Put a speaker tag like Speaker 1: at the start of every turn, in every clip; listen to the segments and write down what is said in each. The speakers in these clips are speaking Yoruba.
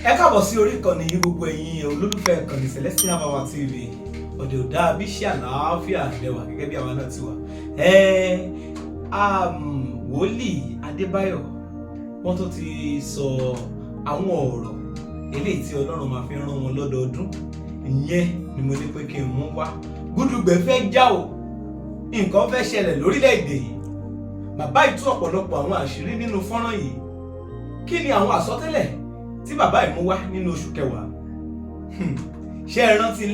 Speaker 1: Ẹ káàbọ̀ sí orí ìkànnì yìí gbogbo ẹ̀yin olólùfẹ́ ìkànnì Celestial Mama TV. Òde òdà àbíṣe àlàáfíà lẹ́wà gẹ́gẹ́ bí àwa náà ti wà. Wòlíì Adébáyọ̀ wọ́n tó ti sọ àwọn ọ̀rọ̀ eléyìí tí Ọlọ́run máa fi rán wọn lọ́dọọdún. Ìyẹn ni mo ní pé kí n mú wá. Gúdúgbẹ̀ fẹ́ já o. Nǹkan fẹ́ ṣẹlẹ̀ lórílẹ̀-èdè yìí. Bàbá yìí tú ọ̀pọ̀lọpọ̀ àwọn àṣírí nínú fọ́nrán yìí. Kí ni àwọn àsọtẹ́lẹ̀ tí bàbá yìí mú wá nínú oṣù kẹwàá? Ṣé ẹ rántí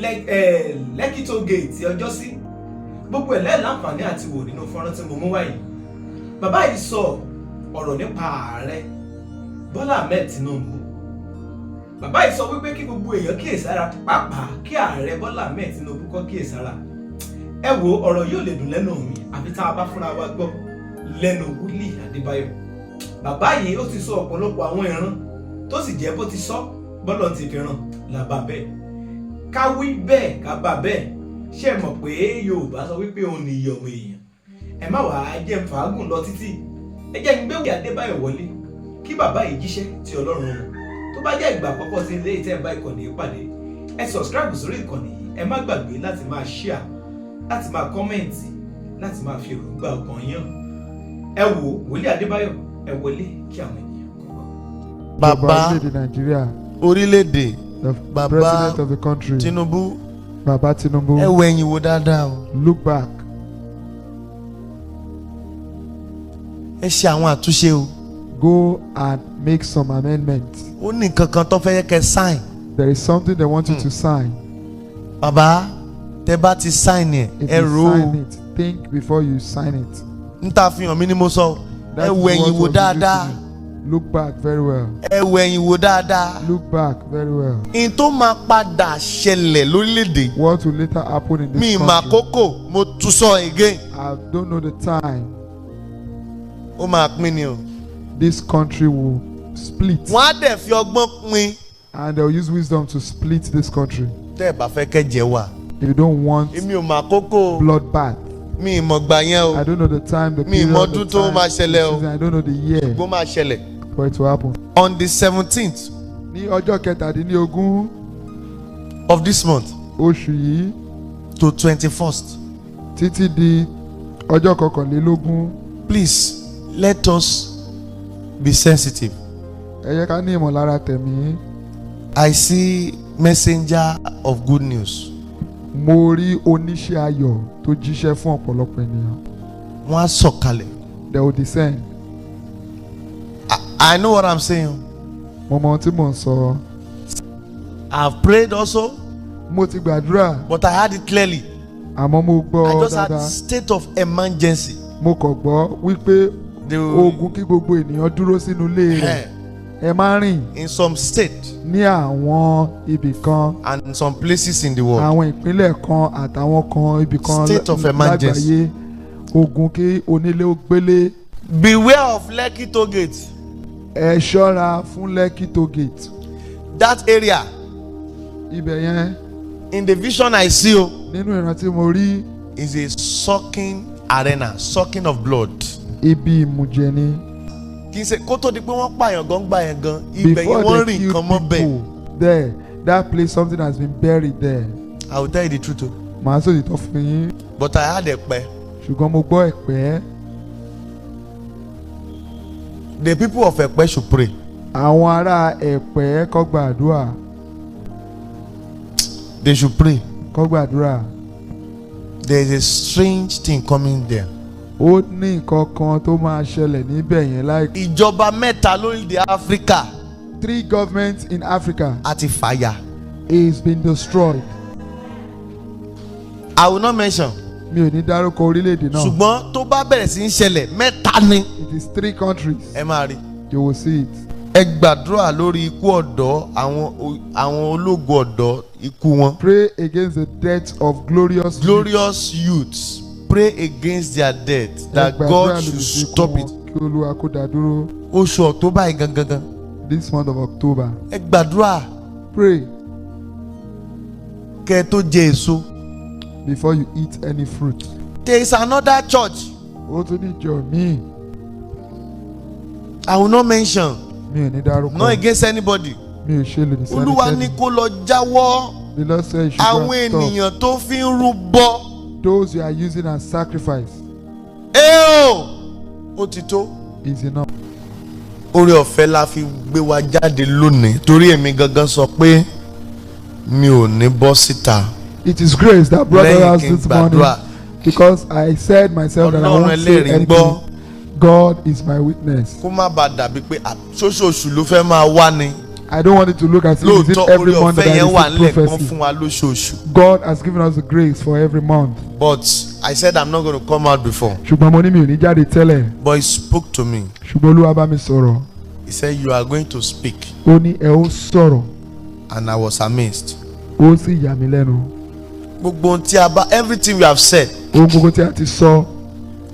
Speaker 1: Lekki Toll Gate ọjọ́ sí? Gbogbo ẹ̀ láǹfààní àti wò nínú fọ́nrán tí mo mú wá yìí. Bàbá yìí sọ ọ̀rọ̀ nípa ààrẹ Bọ́lá Ahmed Tinubu. Bàbá yìí sọ wípé kí gbogbo èèyàn kíyèsára, pàápàá kí ààrẹ Bọ́lá Ahmed Tinubu kó kíyèsára. Ẹ wo ọ̀rọ̀ yóò lè dùn lẹ́nu mi àfi tá a bá fúnra wa gbọ́ lẹ́nu Wòlíì Adébáyọ̀. Bàbá yìí ó ti sọ ọ̀pọ̀lọpọ̀ àwọn ìran tó sì jẹ́ bó ti sọ bọ́lọ̀ ti fi ràn làbà bẹ́ẹ̀. Ká wí bẹ́ẹ̀ ká bà bẹ́ẹ̀. Ṣé ẹ mọ̀ pé Yorùbá sọ wípé òun ni iye ọmọ èèyàn? Ẹ má wàá jẹ́ n fàágùn lọ títí. Ẹ jẹ́ n gbé Wòlíì Adébáyọ̀ wọlé kí bàbá yìí jíṣẹ́ tí Ọlọ́run rán. Tó bá jẹ́ ìgbà àkọ́kọ́ sí ilé ìtẹ́ bá ìkànnì yìí pàdé, ẹ subscribe sórí ìkànnì yìí. Ẹ má gbàgbé láti máa share, láti máa kọ́mẹ̀ǹtì, láti máa fi èròǹgbà ọkàn yín. Ẹ wo Wòlíì Adébáyọ̀, ẹ wọlé kí àwọn ènìyàn kọ́ gbọ́.
Speaker 2: Bàbá orílẹ̀-èdè,
Speaker 3: the president of the country,
Speaker 2: Tinubu,
Speaker 3: Baba Tinubu,
Speaker 2: ẹ wo ẹ̀yìn wò dáadáa o.
Speaker 3: look back.
Speaker 2: Ẹ ṣe àwọn àtúnṣe o.
Speaker 3: Go and make some amendments.
Speaker 2: Ó ní nǹkan kan tó fẹ́ yẹ kẹ́ sign.
Speaker 3: There is something they want you to sign.
Speaker 2: Bàbá, tẹ́ bá ti sign ẹ̀,
Speaker 3: If
Speaker 2: ẹ
Speaker 3: you
Speaker 2: rò ó.
Speaker 3: sign it, think before you sign it.
Speaker 2: N ta fi hàn mí ni mo sọ.
Speaker 3: That
Speaker 2: Ẹ
Speaker 3: is
Speaker 2: wo
Speaker 3: what
Speaker 2: ẹ̀yìn wò
Speaker 3: was
Speaker 2: dáadáa.
Speaker 3: revealed to me. Look back very well.
Speaker 2: Ẹ wo ẹ̀yìn wò dáadáa.
Speaker 3: Look back very well.
Speaker 2: N tó máa padà ṣẹlẹ̀ lórílẹ̀-èdè.
Speaker 3: What will later happen in
Speaker 2: Mi
Speaker 3: this
Speaker 2: mà
Speaker 3: country?
Speaker 2: kókò, mo tún sọ again.
Speaker 3: I don't know the time.
Speaker 2: Ó máa pín ni o.
Speaker 3: This country will split,
Speaker 2: Wọ́n á dẹ̀ fi ọgbọ́n pín.
Speaker 3: and they'll use wisdom to split this country.
Speaker 2: Tẹ́ ẹ bá fẹ́ kẹ́jẹ wà.
Speaker 3: If you don't want
Speaker 2: Èmi ò mà kókò.
Speaker 3: bloodbath,
Speaker 2: Mi ì mọ̀ gbà yẹn o.
Speaker 3: I don't know the time, the
Speaker 2: Mi
Speaker 3: period,
Speaker 2: mọ
Speaker 3: the
Speaker 2: ọdún tó
Speaker 3: time,
Speaker 2: máa
Speaker 3: the
Speaker 2: ṣẹlẹ̀ o.
Speaker 3: season. I don't know the year
Speaker 2: Bó máa ṣẹlẹ̀.
Speaker 3: for it to happen.
Speaker 2: On the 17th
Speaker 3: Ní ọjọ́ kẹtàdínlógún
Speaker 2: of this month
Speaker 3: oṣù yìí
Speaker 2: to 21st,
Speaker 3: títí di ọjọ́ kọkànlélógún,
Speaker 2: please let us be sensitive.
Speaker 3: ẹ yẹ ká ní ìmọ̀lára tẹ̀mí.
Speaker 2: I see messenger of good news.
Speaker 3: Mo rí oníṣẹ́ ayọ̀ tó jíṣẹ́ fún ọ̀pọ̀lọpọ̀ ènìyàn.
Speaker 2: Wọ́n á sọ̀kalẹ̀.
Speaker 3: They will descend.
Speaker 2: I know what I'm saying.
Speaker 3: Mo mọ ohun tí mò ń sọ.
Speaker 2: I've prayed also,
Speaker 3: Mo ti gbàdúrà,
Speaker 2: but I heard it clearly.
Speaker 3: àmọ́ mo
Speaker 2: I
Speaker 3: gbọ́
Speaker 2: just had
Speaker 3: dáadáa.
Speaker 2: state of emergency.
Speaker 3: Mo kàn gbọ́ wípé ogun kí gbogbo ènìyàn dúró sínú ilé rẹ̀. Ẹ má rìn
Speaker 2: In some state
Speaker 3: ní àwọn ibì kan,
Speaker 2: and in some places in the world.
Speaker 3: àwọn ìpínlẹ̀ kan àtàwọn kan ibì kan
Speaker 2: State of emergency.
Speaker 3: lágbàáyé. Ogun kí onílé ó gbélé.
Speaker 2: Beware of Lekki Toll Gate.
Speaker 3: Ẹ ṣọ́ra fún Lekki Toll Gate.
Speaker 2: That area,
Speaker 3: Ibẹ̀ yẹn
Speaker 2: in the vision I see,
Speaker 3: nínú ìran tí mo rí,
Speaker 2: is a sucking arena, sucking of blood.
Speaker 3: ibi ìmùjẹ ni.
Speaker 2: Kì í ṣe kó tó di pé wọ́n pààyàn gan gbà yẹn gan. Ibẹ̀ yẹn
Speaker 3: Before
Speaker 2: wọ́n
Speaker 3: they
Speaker 2: rìn
Speaker 3: kill
Speaker 2: kan mọ́ bẹ́ẹ̀.
Speaker 3: people there, that place, something has been buried there.
Speaker 2: I will tell you the truth o.
Speaker 3: Màá sọ òtítọ́ fún yín,
Speaker 2: But I had ẹ̀pẹ́.
Speaker 3: ṣùgbọ́n mo gbọ́ ẹ̀pẹ́.
Speaker 2: The people of Ẹ̀pẹ́ should pray.
Speaker 3: Àwọn ará ẹ̀pẹ́ kó gbàdúrà,
Speaker 2: They should pray.
Speaker 3: kó gbàdúrà.
Speaker 2: There is a strange thing coming there.
Speaker 3: Ó ní nǹkan kan tó máa ṣẹlẹ̀ níbẹ̀ yẹn láìpẹ́.
Speaker 2: Ìjọba mẹ́ta lórílẹ̀ Áfíríkà
Speaker 3: 3 governments in Africa
Speaker 2: àti fàyà.
Speaker 3: is been destroyed.
Speaker 2: I will not mention.
Speaker 3: Mi ò ní dárúkọ orílẹ̀-èdè náà.
Speaker 2: Ṣùgbọ́n tó bá bẹ̀rẹ̀ sí í ṣẹlẹ̀ mẹ́ta ni.
Speaker 3: It is 3 countries.
Speaker 2: Ẹ máa rí.
Speaker 3: You will see it.
Speaker 2: Ẹ gbàdúrà lórí ikú ọ̀dọ́ àwọn ológun ọ̀dọ́ ikú wọn.
Speaker 3: Pray against the death of glorious
Speaker 2: Youths. Pray against their death, that
Speaker 3: Ẹ gbàdúrà
Speaker 2: God
Speaker 3: lòdì
Speaker 2: should
Speaker 3: sí ikú
Speaker 2: stop
Speaker 3: wọn,
Speaker 2: it.
Speaker 3: Kí Olúwa kó dá dúró.
Speaker 2: Oṣù October yìí gangan.
Speaker 3: This month of October.
Speaker 2: Ẹ gbàdúrà
Speaker 3: Pray
Speaker 2: kẹ́ ẹ tó jẹ èso.
Speaker 3: before you eat any fruit.
Speaker 2: There is another church.
Speaker 3: Ó tún ní ìjọ míì.
Speaker 2: I will not mention.
Speaker 3: Mi ò ní dárúkọ.
Speaker 2: Not against anybody.
Speaker 3: mi ò ṣe lòdì sí
Speaker 2: Olúwa ní
Speaker 3: ẹnikẹ́ni.
Speaker 2: kó lọ jáwọ́
Speaker 3: The Lord said you should
Speaker 2: àwọn
Speaker 3: go and stop.
Speaker 2: ènìyàn tó fi ń rúbọ.
Speaker 3: Those you are using as sacrifice
Speaker 2: Ó ti tó.
Speaker 3: is enough.
Speaker 2: Oore ọ̀fẹ́ la fi gbé wa jáde lónìí torí èmi gangan sọ pé mi ò ní bọ́ síta.
Speaker 3: It is grace that brought
Speaker 2: Lẹ́yìn
Speaker 3: us
Speaker 2: kí n
Speaker 3: this morning,
Speaker 2: gbàdúrà.
Speaker 3: because I said myself that I
Speaker 2: Ọlọ́run
Speaker 3: won't say
Speaker 2: ẹlẹ́rìí ń gbọ́.
Speaker 3: anything. God is my witness.
Speaker 2: Kó má bàa dàbí pé ṣoṣooṣù ló fẹ́ máa wá ni.
Speaker 3: I don't want it to look as if it's
Speaker 2: Lóòótọ́
Speaker 3: every
Speaker 2: oore
Speaker 3: month that
Speaker 2: ọ̀fẹ́ yẹn wà
Speaker 3: I
Speaker 2: nílẹ̀
Speaker 3: receive
Speaker 2: kan
Speaker 3: prophecy.
Speaker 2: fún wa lóṣooṣù.
Speaker 3: God has given us the grace for every month.
Speaker 2: But I said I'm not going to come out before.
Speaker 3: Ṣùgbọ́n mo ní mi ò ní jáde tẹ́lẹ̀.
Speaker 2: But he spoke to me.
Speaker 3: Ṣùgbọ́n Olúwa bá mi sọ̀rọ̀.
Speaker 2: He said you are going to speak.
Speaker 3: Ó ní ẹ ó sọ̀rọ̀.
Speaker 2: And I was amazed.
Speaker 3: Ó sì yà mí lẹ́nu.
Speaker 2: Gbogbo ohun tí a bá everything we have said
Speaker 3: Ohun gbogbo tí a ti sọ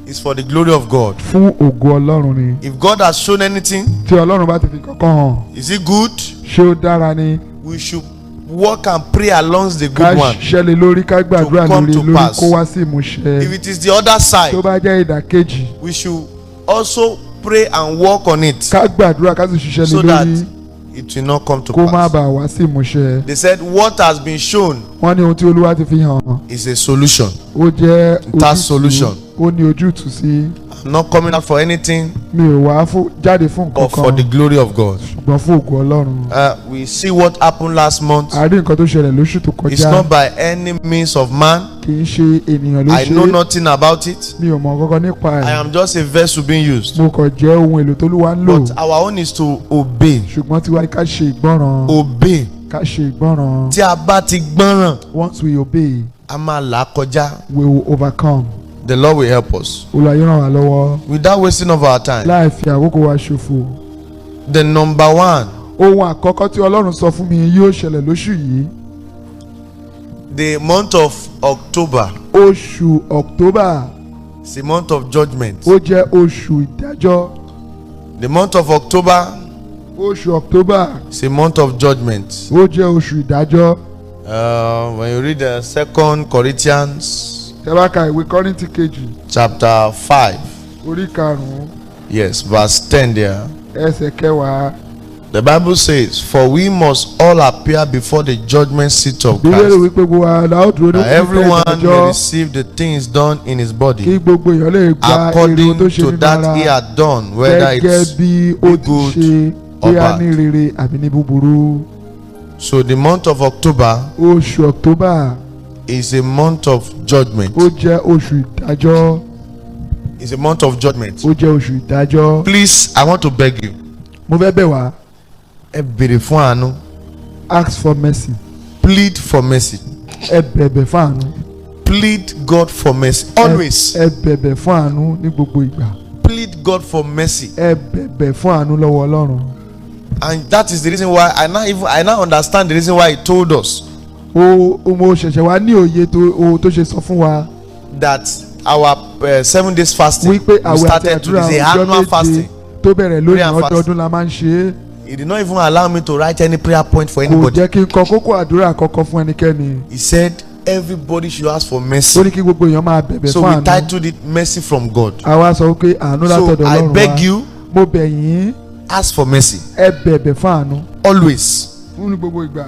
Speaker 2: is for the glory of God.
Speaker 3: fún ògo Ọlọ́run ni.
Speaker 2: If God has shown anything,
Speaker 3: Tí Ọlọ́run bá ti fi kankan hàn,
Speaker 2: is it good?
Speaker 3: ṣé ó dára ni?
Speaker 2: We should work and pray along the
Speaker 3: Ká
Speaker 2: good one.
Speaker 3: ṣẹlẹ̀ lórí, ká gbàdúrà
Speaker 2: To come
Speaker 3: lórí
Speaker 2: to
Speaker 3: lórí
Speaker 2: pass.
Speaker 3: kó wá sí ìmúṣẹ.
Speaker 2: If it is the other side,
Speaker 3: Tó bá jẹ́ ìdàkejì,
Speaker 2: we should also pray and work on it
Speaker 3: ká gbàdúrà ká sì ṣiṣẹ́
Speaker 2: so
Speaker 3: lé
Speaker 2: that
Speaker 3: lórí
Speaker 2: it will not come to
Speaker 3: kó má
Speaker 2: pass.
Speaker 3: bàa wá sí ìmúṣẹ.
Speaker 2: They said what has been shown
Speaker 3: Wọ́n ní ohun tí Olúwa ti fi hàn
Speaker 2: is a solution.
Speaker 3: ó jẹ́
Speaker 2: That solution.
Speaker 3: ó ní ojútùú sí.
Speaker 2: I'm not coming out for anything
Speaker 3: Mi ò wá jáde fún nǹkan
Speaker 2: but for the
Speaker 3: kan
Speaker 2: glory of God.
Speaker 3: ṣùgbọ́n fún ògo Ọlọ́run.
Speaker 2: We see what happened last month.
Speaker 3: A rí nǹkan tó ṣẹlẹ̀ lóṣù tó
Speaker 2: It's
Speaker 3: kọjá.
Speaker 2: not by any means of man.
Speaker 3: Kì í ṣe ènìyàn ló
Speaker 2: I know
Speaker 3: ṣe.
Speaker 2: nothing about it.
Speaker 3: Mi ò mọ̀ kankan nípa
Speaker 2: I
Speaker 3: ẹ̀.
Speaker 2: am just a vessel being used.
Speaker 3: Mo kàn jẹ́ ohun èlò t'Olúwa ń lò.
Speaker 2: But our own is to obey.
Speaker 3: Ṣùgbọ́n tiwa ni ká ṣe ìgbọ́ràn.
Speaker 2: Obey.
Speaker 3: Ká ṣe ìgbọ́ràn.
Speaker 2: Tí a bá ti gbọ́ràn,
Speaker 3: Once we obey,
Speaker 2: a máa là á kọjá.
Speaker 3: we will overcome.
Speaker 2: The Lord will help us.
Speaker 3: Olúwa yóò ràn wá lọ́wọ́.
Speaker 2: Without wasting of our time.
Speaker 3: Láì fi àkókò wa ṣòfò.
Speaker 2: The number one,
Speaker 3: Ohun àkọ́kọ́ tí Ọlọ́run sọ fún mi yóò ṣẹlẹ̀ lóṣù yìí.
Speaker 2: the month of October
Speaker 3: Oṣù October
Speaker 2: is a month of judgment.
Speaker 3: ó jẹ́ oṣù ìdájọ́.
Speaker 2: The month of October
Speaker 3: Oṣù October
Speaker 2: is a month of judgment.
Speaker 3: ó jẹ́ oṣù ìdájọ́.
Speaker 2: When you read the 2 Corinthians
Speaker 3: Tẹ́ bá ka ìwé Kọ́ríńtì kejì
Speaker 2: chapter 5,
Speaker 3: orí karùn-ún
Speaker 2: yes, verse 10 there.
Speaker 3: ẹsẹ̀ kẹwàá.
Speaker 2: The Bible says, for we must all appear before the judgment seat of
Speaker 3: Bíbélì
Speaker 2: Christ,
Speaker 3: wípé gbogbo wa la ó dúró ní
Speaker 2: that everyone may
Speaker 3: ìdájọ́
Speaker 2: receive the things done in his
Speaker 3: kí
Speaker 2: body
Speaker 3: gbogbo èèyàn lè gba èrè
Speaker 2: according
Speaker 3: tó ṣe
Speaker 2: to
Speaker 3: nínú
Speaker 2: that he
Speaker 3: ara
Speaker 2: had done, whether
Speaker 3: gẹ́gẹ́
Speaker 2: it's
Speaker 3: bí ó ti
Speaker 2: good
Speaker 3: ṣe
Speaker 2: or
Speaker 3: bóyá
Speaker 2: bad.
Speaker 3: ní rere àbí ní búburú.
Speaker 2: So the month of October
Speaker 3: Oṣù October
Speaker 2: is a month of judgment.
Speaker 3: ó jẹ́ oṣù ìdájọ́.
Speaker 2: It's a month of judgment.
Speaker 3: Ó jẹ́ oṣù ìdájọ́.
Speaker 2: Please, I want to beg you.
Speaker 3: Mo fẹ́ bẹ̀ wá,
Speaker 2: Ẹ béèrè fún àánú.
Speaker 3: ask for mercy.
Speaker 2: Plead for mercy.
Speaker 3: Ẹ bẹ̀bẹ̀ fún àánú.
Speaker 2: Plead God for mercy. Always.
Speaker 3: Ẹ bẹ̀bẹ̀ fún àánú ní gbogbo ìgbà.
Speaker 2: Plead God for mercy.
Speaker 3: Ẹ bẹ̀bẹ̀ fún àánú lọ́wọ́ Ọlọ́run.
Speaker 2: And that is the reason why I now understand the reason why he told us
Speaker 3: Mo ṣẹ̀ṣẹ̀ wá ní òye tó ṣe sọ fún wa
Speaker 2: that our 7 days fasting
Speaker 3: wípé
Speaker 2: we
Speaker 3: àwẹ̀ àti
Speaker 2: started
Speaker 3: àdúrà
Speaker 2: today is a
Speaker 3: ọjọ́
Speaker 2: annual
Speaker 3: méje
Speaker 2: fasting.
Speaker 3: tó bẹ̀rẹ̀
Speaker 2: Prayer
Speaker 3: lónìí
Speaker 2: and fasting.
Speaker 3: ọdọọdún la máa ń ṣe é.
Speaker 2: He did not even allow me to write any prayer point for
Speaker 3: Kò
Speaker 2: anybody.
Speaker 3: jẹ́ kí n kọ kókó àdúrà kankan fún ẹnikẹ́ni.
Speaker 2: He said everybody should ask for
Speaker 3: Ó
Speaker 2: mercy.
Speaker 3: ní kí gbogbo èèyàn máa bẹ̀bẹ̀
Speaker 2: So
Speaker 3: fún
Speaker 2: we
Speaker 3: àánú.
Speaker 2: titled it mercy from God.
Speaker 3: Àwa sọ pé àánú
Speaker 2: So
Speaker 3: látọ̀dọ̀
Speaker 2: I
Speaker 3: Ọlọ́run
Speaker 2: beg
Speaker 3: wa.
Speaker 2: you,
Speaker 3: Mo bẹ̀ yín,
Speaker 2: ask for mercy.
Speaker 3: ẹ bẹ̀bẹ̀ fún àánú.
Speaker 2: Always.
Speaker 3: Ní gbogbo ìgbà.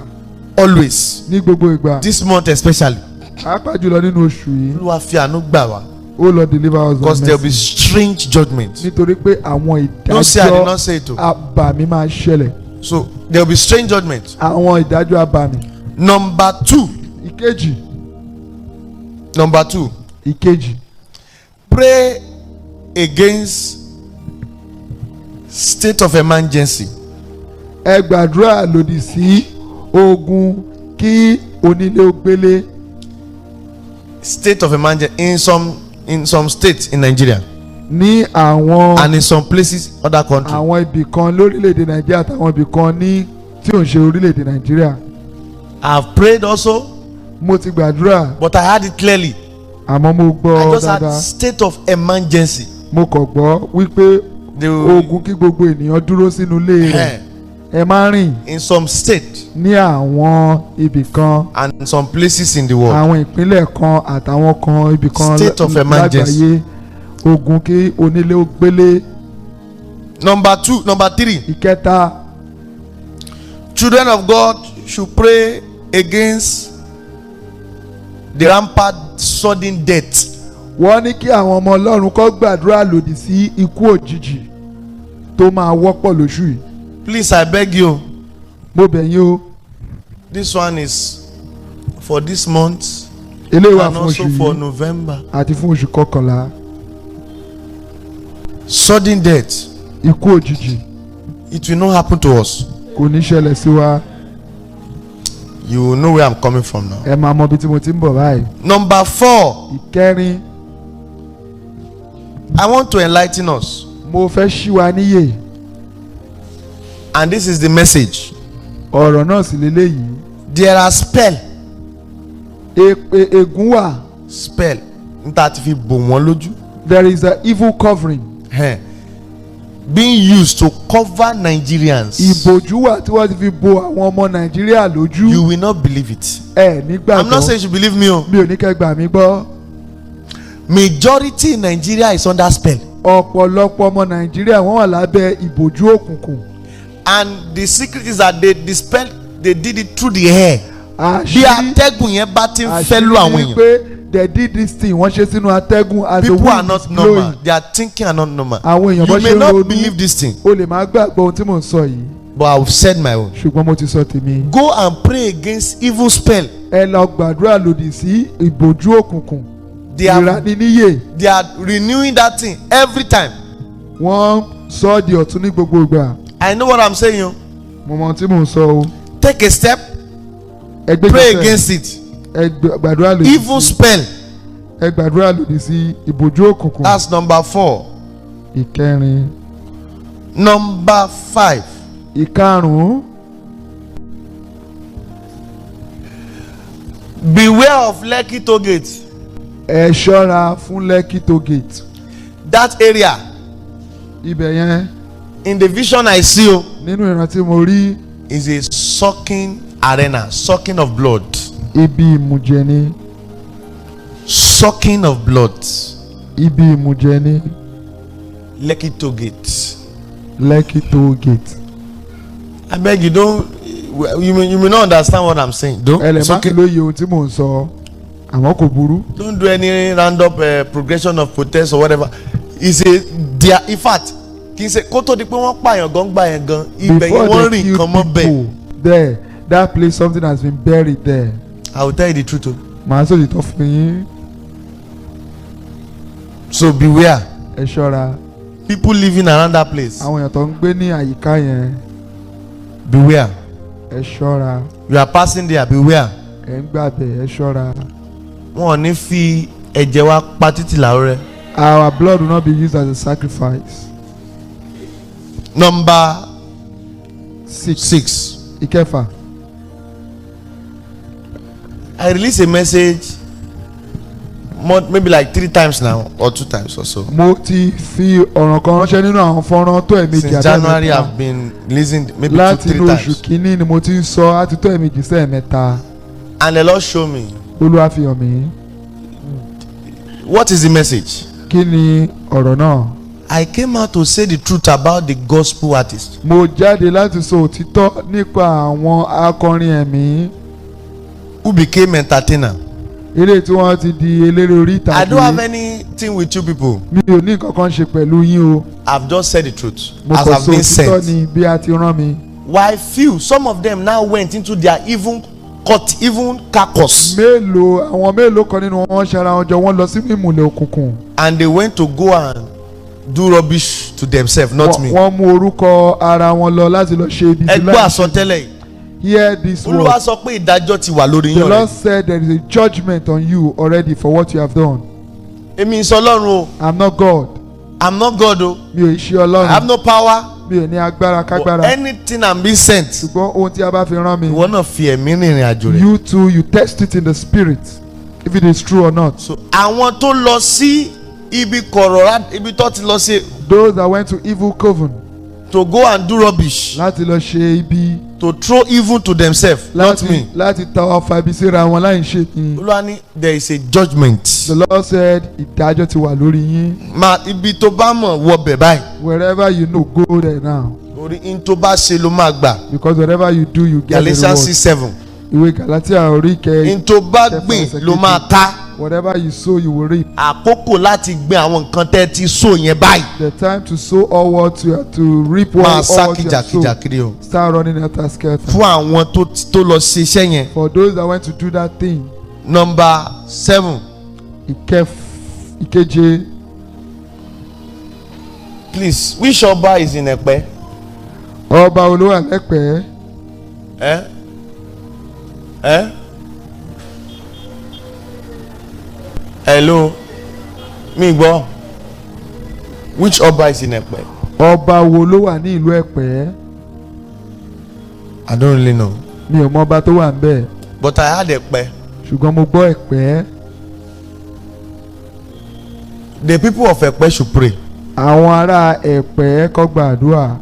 Speaker 2: Always.
Speaker 3: Ní gbogbo ìgbà.
Speaker 2: This month especially.
Speaker 3: Pàápàá jùlọ nínú oṣù yìí.
Speaker 2: Olúwa fi àánú gbà wá.
Speaker 3: Ó lọ deliver us
Speaker 2: Because
Speaker 3: from
Speaker 2: there will be
Speaker 3: mercy.
Speaker 2: strange judgment.
Speaker 3: Nítorí pé àwọn
Speaker 2: Don't say I did
Speaker 3: ìdájọ́
Speaker 2: not say it o.
Speaker 3: abàmì máa ṣẹlẹ̀.
Speaker 2: So there will be strange judgment.
Speaker 3: Àwọn ìdájọ́ abàmì.
Speaker 2: Number 2.
Speaker 3: Ìkejì.
Speaker 2: Number 2.
Speaker 3: Ìkejì.
Speaker 2: Pray against state of emergency.
Speaker 3: Ẹ gbàdúrà lòdì sí ogun kí onílé ó gbélé.
Speaker 2: State of emergency in some states in Nigeria
Speaker 3: Ní àwọn
Speaker 2: and in some places other countries.
Speaker 3: àwọn ibì kan lórílẹ̀‐èdè Nàìjíríà àtàwọn ibì kan ní tí ò ń ṣe orílẹ̀‐èdè Nàìjíríà.
Speaker 2: I have prayed also,
Speaker 3: Mo ti gbàdúrà
Speaker 2: but I heard it clearly.
Speaker 3: àmọ́ mo
Speaker 2: I
Speaker 3: gbọ́
Speaker 2: just had
Speaker 3: dáadáa.
Speaker 2: state of emergency.
Speaker 3: Mo kàn gbọ́ wípé
Speaker 2: They
Speaker 3: ogun kí gbogbo ènìyàn dúró sínú ilé rẹ̀. Ẹ má rìn
Speaker 2: in some states
Speaker 3: ní àwọn ibì kan,
Speaker 2: and in some places in the world.
Speaker 3: àwọn ìpínlẹ̀ kan àtàwọn kan ibì kan
Speaker 2: State of emergency.
Speaker 3: lágbàáyé. Ogun kí onílé ó gbélé.
Speaker 2: Number 3.
Speaker 3: Ìkẹta,
Speaker 2: children of God should pray against the rampant sudden death.
Speaker 3: Wọ́n ní kí àwọn ọmọ Ọlọ́run kó gbàdúrà lòdì sí ikú òjijì tó máa wọ́pọ̀ lóṣù yìí.
Speaker 2: Please, I beg you.
Speaker 3: Mo bẹ̀ yín o.
Speaker 2: This one is for this month
Speaker 3: Eléyìí wà
Speaker 2: and
Speaker 3: fún
Speaker 2: also
Speaker 3: oṣù
Speaker 2: for
Speaker 3: yìí
Speaker 2: November.
Speaker 3: àti fún oṣù kọkànlá.
Speaker 2: Sudden death.
Speaker 3: Ikú òjijì
Speaker 2: It will not happen to us.
Speaker 3: kò ní ṣẹlẹ̀ sí wa.
Speaker 2: You will know where I'm coming from now.
Speaker 3: Ẹ máa mọ ibi tí mo ti ń bọ̀ báyìí.
Speaker 2: Number 4.
Speaker 3: Ìkẹrin,
Speaker 2: I want to enlighten us.
Speaker 3: mo fẹ́ ṣí wa níyè.
Speaker 2: And this is the message.
Speaker 3: Ọ̀rọ̀ náà sì lélẹ́yìí.
Speaker 2: There are spell.
Speaker 3: Ègún wà.
Speaker 2: Spell. Níta ti fi bò wọ́n lójú.
Speaker 3: There is an evil covering.
Speaker 2: Being used to cover Nigerians.
Speaker 3: Ìbòjú wà tí wọ́n ti fi bo àwọn ọmọ Nàìjíríà lójú.
Speaker 2: You will not believe it.
Speaker 3: Nígbàgbọ́.
Speaker 2: I'm not saying you should believe me.
Speaker 3: Mi ò ní kẹ́ gbà mí gbọ́.
Speaker 2: Majority in Nigeria is under spell.
Speaker 3: Ọ̀pọ̀lọpọ̀ ọmọ Nàìjíríà wọ́n wà lábẹ́ ìbòjú òkùnkùn.
Speaker 2: And the secret is that the spell they did it through the air. Bí atẹ́gùn yẹn bá ti ń fẹ́ lù àwọn
Speaker 3: èèyàn. Àṣírí pé they did this thing wọ́n ṣe sínú atẹ́gùn as the wind is blowing.
Speaker 2: People are not normal. Their thinking are not normal.
Speaker 3: Àwọn èèyàn bọ́ ṣe ń ronú.
Speaker 2: You may not believe this thing.
Speaker 3: O lè máa gbàgbọ́ ohun tí mò ń sọ yìí.
Speaker 2: But I have said my own.
Speaker 3: Ṣùgbọ́n mo ti sọ tèmi.
Speaker 2: Go and pray against evil spell.
Speaker 3: Ẹ lọ gbàdúrà lòdì sí ìbòjú òkùnkùn.
Speaker 2: They are renewing that thing every time.
Speaker 3: Wọ́n sọ di ọ̀tun ní gbogbo ìgbà.
Speaker 2: I know what I'm saying.
Speaker 3: Mo mọ ohun tí mò ń sọ o.
Speaker 2: Take a step. Pray against it.
Speaker 3: Ẹ gbàdúrà lòdì sí
Speaker 2: evil spell.
Speaker 3: Ẹ gbàdúrà lòdì sí ìbòjú òkùnkùn.
Speaker 2: That's number 4.
Speaker 3: Ìkẹrin.
Speaker 2: Number 5.
Speaker 3: Ìkarùn-ún.
Speaker 2: Beware of Lekki toll gate.
Speaker 3: Ẹ ṣọ́ra fún Lekki toll gate.
Speaker 2: That area.
Speaker 3: Ibẹ̀ yẹn.
Speaker 2: In the vision I see o.
Speaker 3: Nínú ìran tí mo rí.
Speaker 2: Is a sucking arena, sucking of blood.
Speaker 3: Ibi ìmùjẹ ni.
Speaker 2: Sucking of blood.
Speaker 3: Ibi ìmùjẹ ni.
Speaker 2: Lekki toll gate.
Speaker 3: Lekki toll gate.
Speaker 2: I beg you don't. You may not understand what I'm saying. Don't.
Speaker 3: Ẹ lè má kí ló yẹ ohun tí mò ń sọ. Àmọ́ kò burú.
Speaker 2: Don't do any random progression of protest or whatever. It's a in fact kì í ṣe kó tó di pé wọ́n pààyàn gan gbà yẹn gan ibẹ̀ yẹn wọ́n rìn kan mọ́ bẹ́ẹ̀.
Speaker 3: There, that place something has been buried there.
Speaker 2: I will tell you the truth o.
Speaker 3: Màá sọ ìtọ́ fún yín.
Speaker 2: So beware.
Speaker 3: Ẹ ṣọ́ra.
Speaker 2: People living around that place.
Speaker 3: Àwọn èèyàn tó ń gbé ní àyíká yẹn.
Speaker 2: Beware.
Speaker 3: Ẹ ṣọ́ra.
Speaker 2: You are passing there. Beware.
Speaker 3: Ẹ ń gbàbẹ̀ ẹ ṣọ́ra.
Speaker 2: Wọn ò ní fi ẹ̀jẹ̀ wa pa títí làárẹ̀.
Speaker 3: Our blood will not be used as a sacrifice.
Speaker 2: Number
Speaker 3: 6. Ìkẹfà.
Speaker 2: I released a message maybe like 3 times now or 2 times or so.
Speaker 3: Mo ti fi ọ̀ràn kan ránṣẹ́ nínú àwọn fọ́nrán tó ẹ̀mejì
Speaker 2: Since January I've been releasing maybe 2-3
Speaker 3: láti inú oṣù
Speaker 2: times.
Speaker 3: kínní ni mo ti ń sọ á ti tó ẹ̀mejì sẹ́ẹ̀mẹ́ta.
Speaker 2: And the Lord showed me.
Speaker 3: Olúwa fi hàn mí.
Speaker 2: What is the message?
Speaker 3: Kí ni ọ̀rọ̀ náà?
Speaker 2: I came out to say the truth about the gospel artists.
Speaker 3: Mo jáde láti sọ òtítọ́ nípa àwọn akọrin ẹ̀mí.
Speaker 2: Who became entertainer.
Speaker 3: Eré tí wọ́n ti di eléré orí ìtàgé.
Speaker 2: I don't have anything with you people.
Speaker 3: Mi ò ní nǹkan kan ṣe pẹ̀lú yín o.
Speaker 2: I've just said the truth.
Speaker 3: Mo
Speaker 2: As
Speaker 3: kàn
Speaker 2: I've
Speaker 3: sọ
Speaker 2: been
Speaker 3: òtítọ́
Speaker 2: sent.
Speaker 3: ni bí a ti rán mi.
Speaker 2: Why few? Some of them now went into their even carcass.
Speaker 3: Àwọn mélòó kan nínú wọn ṣe ara wọn jọ wọ́n lọ sí ìmùlẹ̀ òkùnkùn.
Speaker 2: And they went to go and do rubbish to themselves, not me.
Speaker 3: Wọ́n mú orúkọ ara wọn lọ láti lọ ṣe ibi.
Speaker 2: Ẹ gbọ́ àsọtẹ́lẹ̀ yìí.
Speaker 3: Hear this word.
Speaker 2: Olúwa sọ pé ìdájọ́ ti wà lórí yín
Speaker 3: The Lord
Speaker 2: rẹ̀.
Speaker 3: said there is a judgment on you already for what you have done.
Speaker 2: Èmi ń sọ Ọlọ́run o.
Speaker 3: I'm not God.
Speaker 2: I'm not God o.
Speaker 3: Mi ò ṣe Ọlọ́run.
Speaker 2: I have no power.
Speaker 3: Mi ò ní agbára kágbára.
Speaker 2: But anything I'm being sent.
Speaker 3: Ṣùgbọ́n ohun tí a bá fi rán mi.
Speaker 2: Ìwọ náà fi ẹ̀mí rìnrìn àjò rẹ̀.
Speaker 3: You too, you test it in the spirit if it is true or not.
Speaker 2: So àwọn tó lọ sí ibi kọ̀rọ̀ ibi tó ti lọ sí.
Speaker 3: Those that went to evil coven.
Speaker 2: To go and do rubbish.
Speaker 3: Láti lọ ṣe ibi.
Speaker 2: To throw evil to themselves, not me.
Speaker 3: Láti ta ọfà ibi síra wọn láì ṣe kí.
Speaker 2: Olúwa ní there is a judgment.
Speaker 3: The Lord said ìdájọ́ ti wà lórí yín.
Speaker 2: Ibi tó bá mọ̀ wọ bẹ̀ báyìí.
Speaker 3: Wherever you know, go there now.
Speaker 2: orí in tó bá ṣe ló máa gbà.
Speaker 3: because whatever you do you get the
Speaker 2: Galatians
Speaker 3: reward.
Speaker 2: 6:7.
Speaker 3: Ìwé Galatia orí kẹ.
Speaker 2: In tó bá gbìn ló máa ká.
Speaker 3: Whatever you sow you will reap.
Speaker 2: Àkókò láti gbìn àwọn nǹkan tẹ́ ti sow yẹn báyìí.
Speaker 3: The time to sow all what you are to reap what
Speaker 2: máa
Speaker 3: all
Speaker 2: sá
Speaker 3: what you have
Speaker 2: kìjàkìjà
Speaker 3: sown.
Speaker 2: kiri o.
Speaker 3: Start running after skelter.
Speaker 2: Fún àwọn tó lọ ṣe iṣẹ́ yẹn.
Speaker 3: For those that went to do that thing.
Speaker 2: Number 7.
Speaker 3: Ìkeje.
Speaker 2: Please, which Ọba is in Ẹ̀pẹ́?
Speaker 3: Ọba olówó àlẹ́pẹ́.
Speaker 2: Hello, mi gbọ́. Which Ọba is in Ẹ̀pẹ́?
Speaker 3: Ọba wo ló wà ní ìlú Ẹ̀pẹ́?
Speaker 2: I don't really know.
Speaker 3: Mi ò mọ ọba tó wà níbẹ̀.
Speaker 2: But I had Ẹ̀pẹ́.
Speaker 3: Ṣùgbọ́n mo gbọ́ Ẹ̀pẹ́.
Speaker 2: The people of Ẹ̀pẹ́ should pray.
Speaker 3: Àwọn ará Ẹ̀pẹ́ kó gbàdúrà.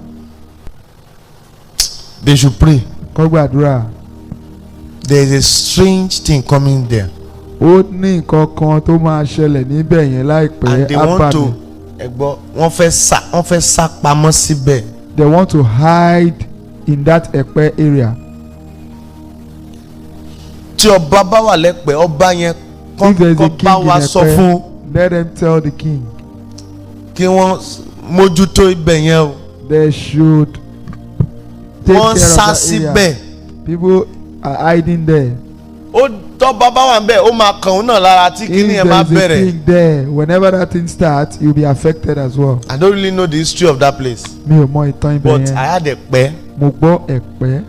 Speaker 2: They should pray.
Speaker 3: Kó gbàdúrà.
Speaker 2: There is a strange thing coming there.
Speaker 3: Ó ní nǹkan kan tó máa ṣẹlẹ̀ níbẹ̀ yẹn láìpẹ́.
Speaker 2: And they want to ẹ̀gbọ́n wọ́n fẹ́ sá pamọ́ síbẹ̀.
Speaker 3: They want to hide in that Ẹ̀pẹ́ area.
Speaker 2: Tí ọba bá wà lẹ́pẹ́ ọba yẹn kọ́ bá wa sọ fún.
Speaker 3: Let them tell the king.
Speaker 2: Kí wọ́n mójútó ibẹ̀ yẹn o.
Speaker 3: They should take care of that area. People are hiding there.
Speaker 2: Ó tọ́ba bá wà ń bẹ̀ ó máa kàn ó náà lára tí kíní ẹ̀ máa
Speaker 3: If there is a
Speaker 2: bẹ̀rẹ̀.
Speaker 3: king there, whenever that thing starts, you'll be affected as well.
Speaker 2: I don't really know the history of that place.
Speaker 3: Mi ò mọ ìtàn ibẹ̀
Speaker 2: But
Speaker 3: yẹn.
Speaker 2: I had Ẹ̀pẹ́.
Speaker 3: Mo gbọ́ Ẹ̀pẹ́.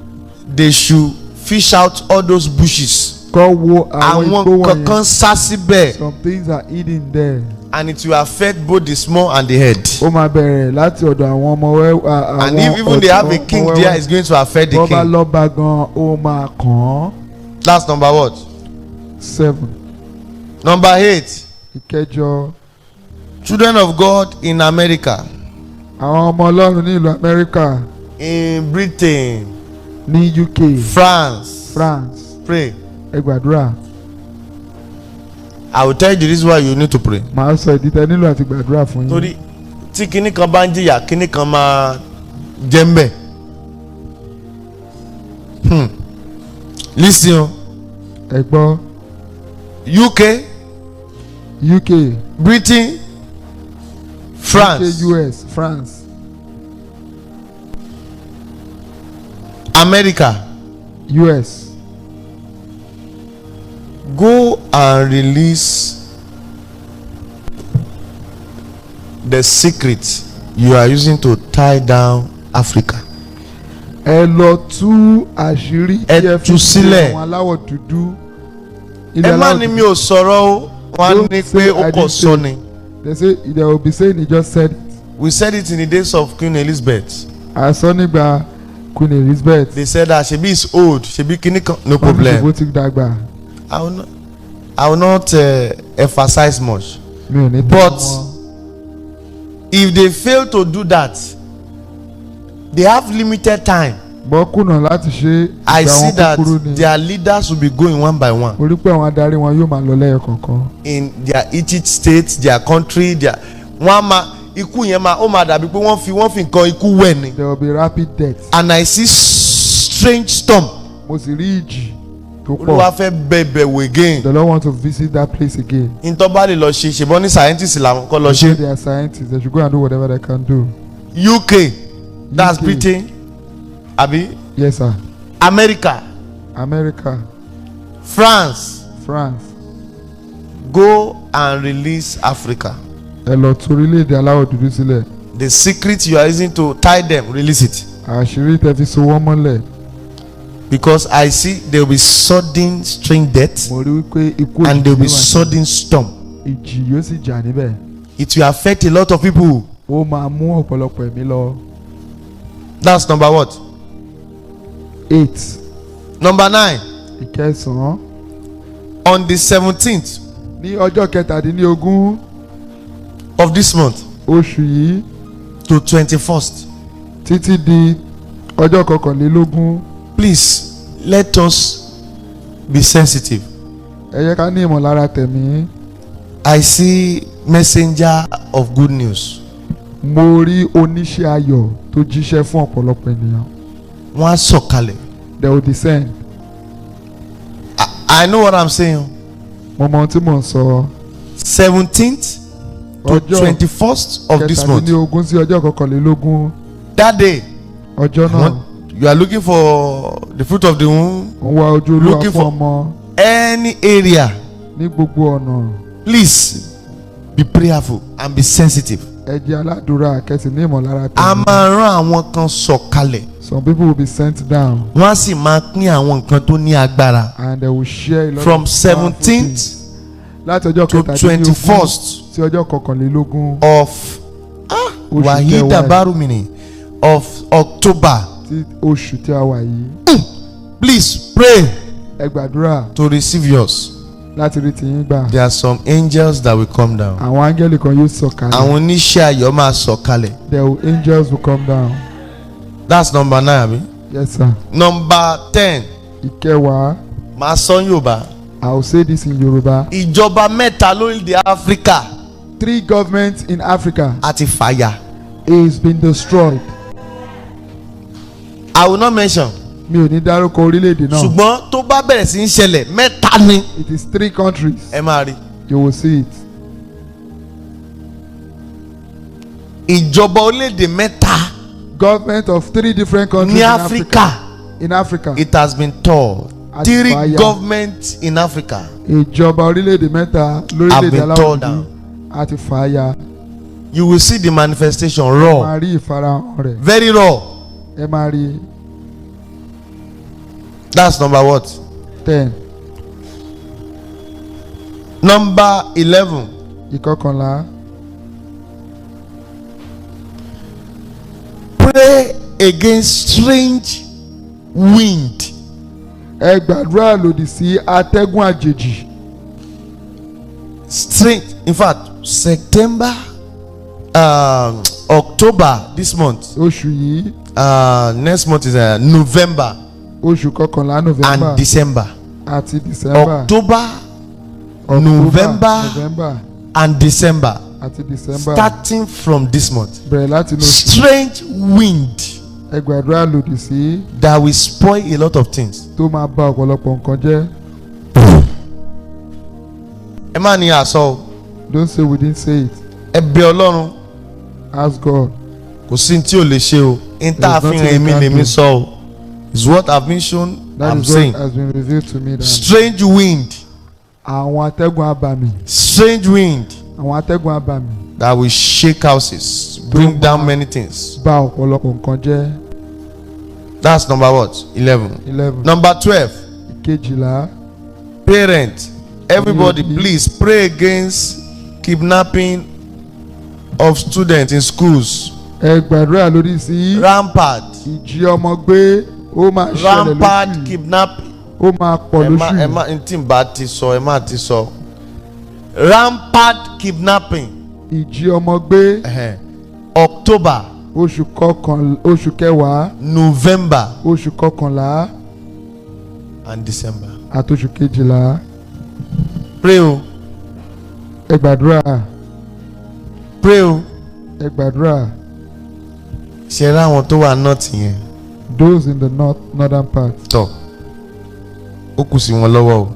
Speaker 2: They should fish out all those bushes.
Speaker 3: Kọ́ wo àwọn igbó
Speaker 2: Àwọn kankan
Speaker 3: wọ̀nyẹn.
Speaker 2: sá síbẹ̀.
Speaker 3: Some things are hidden there.
Speaker 2: And it will affect both the small and the head.
Speaker 3: Ó máa bẹ̀rẹ̀ láti ọ̀dọ̀ àwọn ọmọ wẹ́wẹ́.
Speaker 2: And if even they have a king there, it's going to affect the
Speaker 3: king. Bọ́ba
Speaker 2: king.
Speaker 3: lọ́ba gan ó máa kàn án.
Speaker 2: That's number what?
Speaker 3: 7.
Speaker 2: Number 8.
Speaker 3: Ìkẹjọ.
Speaker 2: Children of God in America.
Speaker 3: Àwọn ọmọ Ọlọ́run ní ìlú Amẹ́ríkà.
Speaker 2: In Britain.
Speaker 3: Ní UK.
Speaker 2: France. Pray.
Speaker 3: Ẹ gbàdúrà.
Speaker 2: I will tell you the reason why you need to pray.
Speaker 3: Màá sọ ìdí tẹ́ nílò àti gbàdúrà fún yín.
Speaker 2: Torí tí kinní kan bá ń jìyà kinní kan máa jẹ́ ń bẹ̀. Listen o.
Speaker 3: Ẹ gbọ́. UK.
Speaker 2: Britain. France.
Speaker 3: UK, US, France.
Speaker 2: America.
Speaker 3: US.
Speaker 2: Go and release the secret you are using to tie down Africa.
Speaker 3: Ẹ lọ tú àṣírí tí ẹ fi
Speaker 2: sílẹ̀.
Speaker 3: àwọn aláwọ̀ dúdú.
Speaker 2: Ẹ má ní mi ò sọ̀rọ̀ o, wọ́n á ní pé ó kọ̀ sọ ni.
Speaker 3: They say they will be saying he just said it.
Speaker 2: We said it in the days of Queen Elizabeth.
Speaker 3: Àsọ nígbà Queen Elizabeth.
Speaker 2: They said that shebi is old, shebi kini kan, no problem.
Speaker 3: Wọ́n ti dàgbà.
Speaker 2: I will not emphasize much.
Speaker 3: Mi ò ní tẹ́
Speaker 2: But
Speaker 3: wọn.
Speaker 2: if they fail to do that, they have limited time.
Speaker 3: Bọ́ kùnà láti ṣe
Speaker 2: I
Speaker 3: ìgbà
Speaker 2: see
Speaker 3: wọn
Speaker 2: that
Speaker 3: kúkúrú ni.
Speaker 2: their leaders will be going one by one.
Speaker 3: Orí pé àwọn adarí wọn yóò máa lọ lẹ́yọ kọ̀ọ̀kan.
Speaker 2: In their each state, their country, wọ́n máa ikú yẹn máa ó máa dàbí pé wọ́n fi nǹkan ikú wẹ̀ ni.
Speaker 3: There will be rapid death.
Speaker 2: And I see strange storm.
Speaker 3: Mo sì rí ìjì tó
Speaker 2: Olúwa
Speaker 3: pọ̀.
Speaker 2: fẹ́ bẹ̀bẹ̀ wò again.
Speaker 3: The Lord want to visit that place again.
Speaker 2: Ntọ́ba lè lọ ṣe ṣèbọn ní scientist làwọn kọ́ lọ
Speaker 3: They say
Speaker 2: ṣe.
Speaker 3: they are scientists. They should go and do whatever they can do.
Speaker 2: UK, that's
Speaker 3: UK.
Speaker 2: Britain, abi.
Speaker 3: Yes, sir.
Speaker 2: America,
Speaker 3: America,
Speaker 2: France,
Speaker 3: France.
Speaker 2: go and release Africa.
Speaker 3: Ẹ lọ tú orílẹ̀-èdè aláwọ̀ dúdú sílẹ̀.
Speaker 2: The secret you are using to tie them, release it.
Speaker 3: Àṣírí tẹ́ fi so wọ́n mọ́lẹ̀.
Speaker 2: Because I see there will be sudden strange death
Speaker 3: Mo rí wípé ikú
Speaker 2: and there will be
Speaker 3: òjijì ló wà
Speaker 2: sudden storm.
Speaker 3: níbẹ̀. Ìjì yóò sì jà níbẹ̀.
Speaker 2: It will affect a lot of people.
Speaker 3: Ó máa mú ọ̀pọ̀lọpọ̀ ẹ̀mí lọ.
Speaker 2: That's number what?
Speaker 3: 8.
Speaker 2: Number 9.
Speaker 3: Ìkẹsàn-án.
Speaker 2: On the 17th
Speaker 3: Ní ọjọ́ kẹtàdínlógún
Speaker 2: of this month
Speaker 3: oṣù yìí
Speaker 2: to 21st,
Speaker 3: títí di ọjọ́ kọkànlélógún.
Speaker 2: please let us be sensitive.
Speaker 3: Ẹ yẹ ká ní ìmọ̀lára tẹ̀mí.
Speaker 2: I see messenger of good news.
Speaker 3: mo rí oníṣẹ́ ayọ̀ tó jíṣẹ́ fún ọ̀pọ̀lọpọ̀ ènìyàn.
Speaker 2: wọ́n á sọ̀kalẹ̀.
Speaker 3: They will descend.
Speaker 2: I know what I'm saying.
Speaker 3: mo mọ ohun tí mò ń sọ.
Speaker 2: 17th to 21st of this month.
Speaker 3: kẹtàdínlógún sí ọjọ́ kọkànlélógún.
Speaker 2: That day.
Speaker 3: ọjọ́ náà.
Speaker 2: You are looking for the fruit of the womb.
Speaker 3: ó wá ojú Olúwa fún ọmọ.
Speaker 2: Any area.
Speaker 3: ní gbogbo ọ̀nà.
Speaker 2: Please be prayerful and be sensitive.
Speaker 3: ẹ jẹ́ aládùúrà kẹ́sì ní ìmọ̀lára tẹ̀lé.
Speaker 2: a máa rán àwọn kan sọ̀kalẹ̀.
Speaker 3: Some people will be sent down.
Speaker 2: wọ́n á sì máa pín àwọn nǹkan tó ní agbára.
Speaker 3: And they will share a lot
Speaker 2: from
Speaker 3: of
Speaker 2: 17th
Speaker 3: láti ọjọ́
Speaker 2: to 21st
Speaker 3: sí ọjọ́ kọkànlélógún.
Speaker 2: of Wahida Barumini of October.
Speaker 3: tí oṣù tí a wà yìí.
Speaker 2: Please pray.
Speaker 3: ẹ gbàdúrà.
Speaker 2: to receive yours.
Speaker 3: láti rí tiyín gbà.
Speaker 2: There are some angels that will come down.
Speaker 3: àwọn áńgẹ́lì kan yóò sọ̀kalẹ̀.
Speaker 2: àwọn oníṣẹ́ ayọ̀ máa sọ̀kalẹ̀.
Speaker 3: Angels will come down.
Speaker 2: That's number 9 abi.
Speaker 3: Yes sir.
Speaker 2: Number 10.
Speaker 3: ìkẹwàá.
Speaker 2: màá sọ Yorùbá.
Speaker 3: I will say this in Yoruba.
Speaker 2: ìjọba mẹ́ta lórílẹ̀ Áfíríkà.
Speaker 3: 3 governments in Africa.
Speaker 2: àti fàyà.
Speaker 3: is been destroyed.
Speaker 2: I will not mention.
Speaker 3: mi ò ní dárúkọ orílẹ̀-èdè náà.
Speaker 2: ṣùgbọ́n tó bá bẹ̀rẹ̀ sí í ṣẹlẹ̀ mẹ́ta ni.
Speaker 3: It is 3 countries.
Speaker 2: ẹ máa rí.
Speaker 3: You will see it.
Speaker 2: ìjọba orílẹ̀-èdè mẹ́ta.
Speaker 3: Government of 3 different countries
Speaker 2: ní
Speaker 3: in
Speaker 2: Africa.
Speaker 3: In Africa.
Speaker 2: It has been told.
Speaker 3: Àti
Speaker 2: 3
Speaker 3: fàyà.
Speaker 2: governments in Africa.
Speaker 3: ìjọba orílẹ̀-èdè mẹ́ta lórílẹ̀-èdè
Speaker 2: been
Speaker 3: aláwọ̀
Speaker 2: torn
Speaker 3: dúdú
Speaker 2: down.
Speaker 3: àti fàyà.
Speaker 2: You will see the manifestation
Speaker 3: ẹ
Speaker 2: raw.
Speaker 3: máa rí ìfarahàn rẹ̀.
Speaker 2: Very raw.
Speaker 3: ẹ máa rí.
Speaker 2: That's number what?
Speaker 3: 10.
Speaker 2: Number 11.
Speaker 3: ìkọkànlá.
Speaker 2: Pray against strange wind.
Speaker 3: ẹ gbàdúrà lòdì sí atẹ́gùn àjèjì.
Speaker 2: Strange. In fact, September, October this month.
Speaker 3: oṣù yìí.
Speaker 2: Next month is November.
Speaker 3: oṣù kọkànlá November.
Speaker 2: And December.
Speaker 3: àti December.
Speaker 2: October, November, and December.
Speaker 3: àti December.
Speaker 2: Starting from this month.
Speaker 3: bẹ̀rẹ̀ láti inú oṣù.
Speaker 2: Strange wind.
Speaker 3: ẹ gbàdúrà lòdì sí.
Speaker 2: That will spoil a lot of things.
Speaker 3: tó máa bà ọ̀pọ̀lọpọ̀ nǹkan jẹ́.
Speaker 2: ẹ má ní àṣọ.
Speaker 3: Don't say we didn't say it.
Speaker 2: ẹ bẹ̀ Ọlọ́run.
Speaker 3: Ask God.
Speaker 2: kò sí tí o lè ṣe o. interfere èmi lèmi sọ o. is what I've been shown.
Speaker 3: That
Speaker 2: I'm
Speaker 3: is
Speaker 2: saying.
Speaker 3: what has been revealed to me.
Speaker 2: Strange wind.
Speaker 3: àwọn atẹ́gùn abàmì.
Speaker 2: Strange wind.
Speaker 3: àwọn atẹ́gùn abàmì.
Speaker 2: That will shake houses. Bring down many things.
Speaker 3: bà ọ̀pọ̀lọpọ̀ nǹkan jẹ́.
Speaker 2: That's number what? 11.
Speaker 3: 11.
Speaker 2: Number 12.
Speaker 3: ìkejìlá.
Speaker 2: Parent. Everybody please pray against kidnapping of students in schools.
Speaker 3: ẹ gbàdúrà lórí sí.
Speaker 2: Rampart.
Speaker 3: ìjí ọmọ gbé ó máa ṣẹlẹ̀ lóṣù.
Speaker 2: Rampart kidnapping.
Speaker 3: ó máa pọ̀ lóṣù.
Speaker 2: ẹ má tí n bá ti sọ ẹ má ti sọ. Rampart kidnapping.
Speaker 3: ìjí ọmọ gbé.
Speaker 2: October.
Speaker 3: oṣù kẹwàá.
Speaker 2: November.
Speaker 3: oṣù kọkànlá.
Speaker 2: And December.
Speaker 3: àti oṣù kejìlá.
Speaker 2: Pray o.
Speaker 3: ẹ gbàdúrà.
Speaker 2: Pray o.
Speaker 3: ẹ gbàdúrà.
Speaker 2: ṣe ra àwọn tó wà north yẹn.
Speaker 3: Those in the northern part.
Speaker 2: tọ ó kù sí wọn lọ́wọ́ o.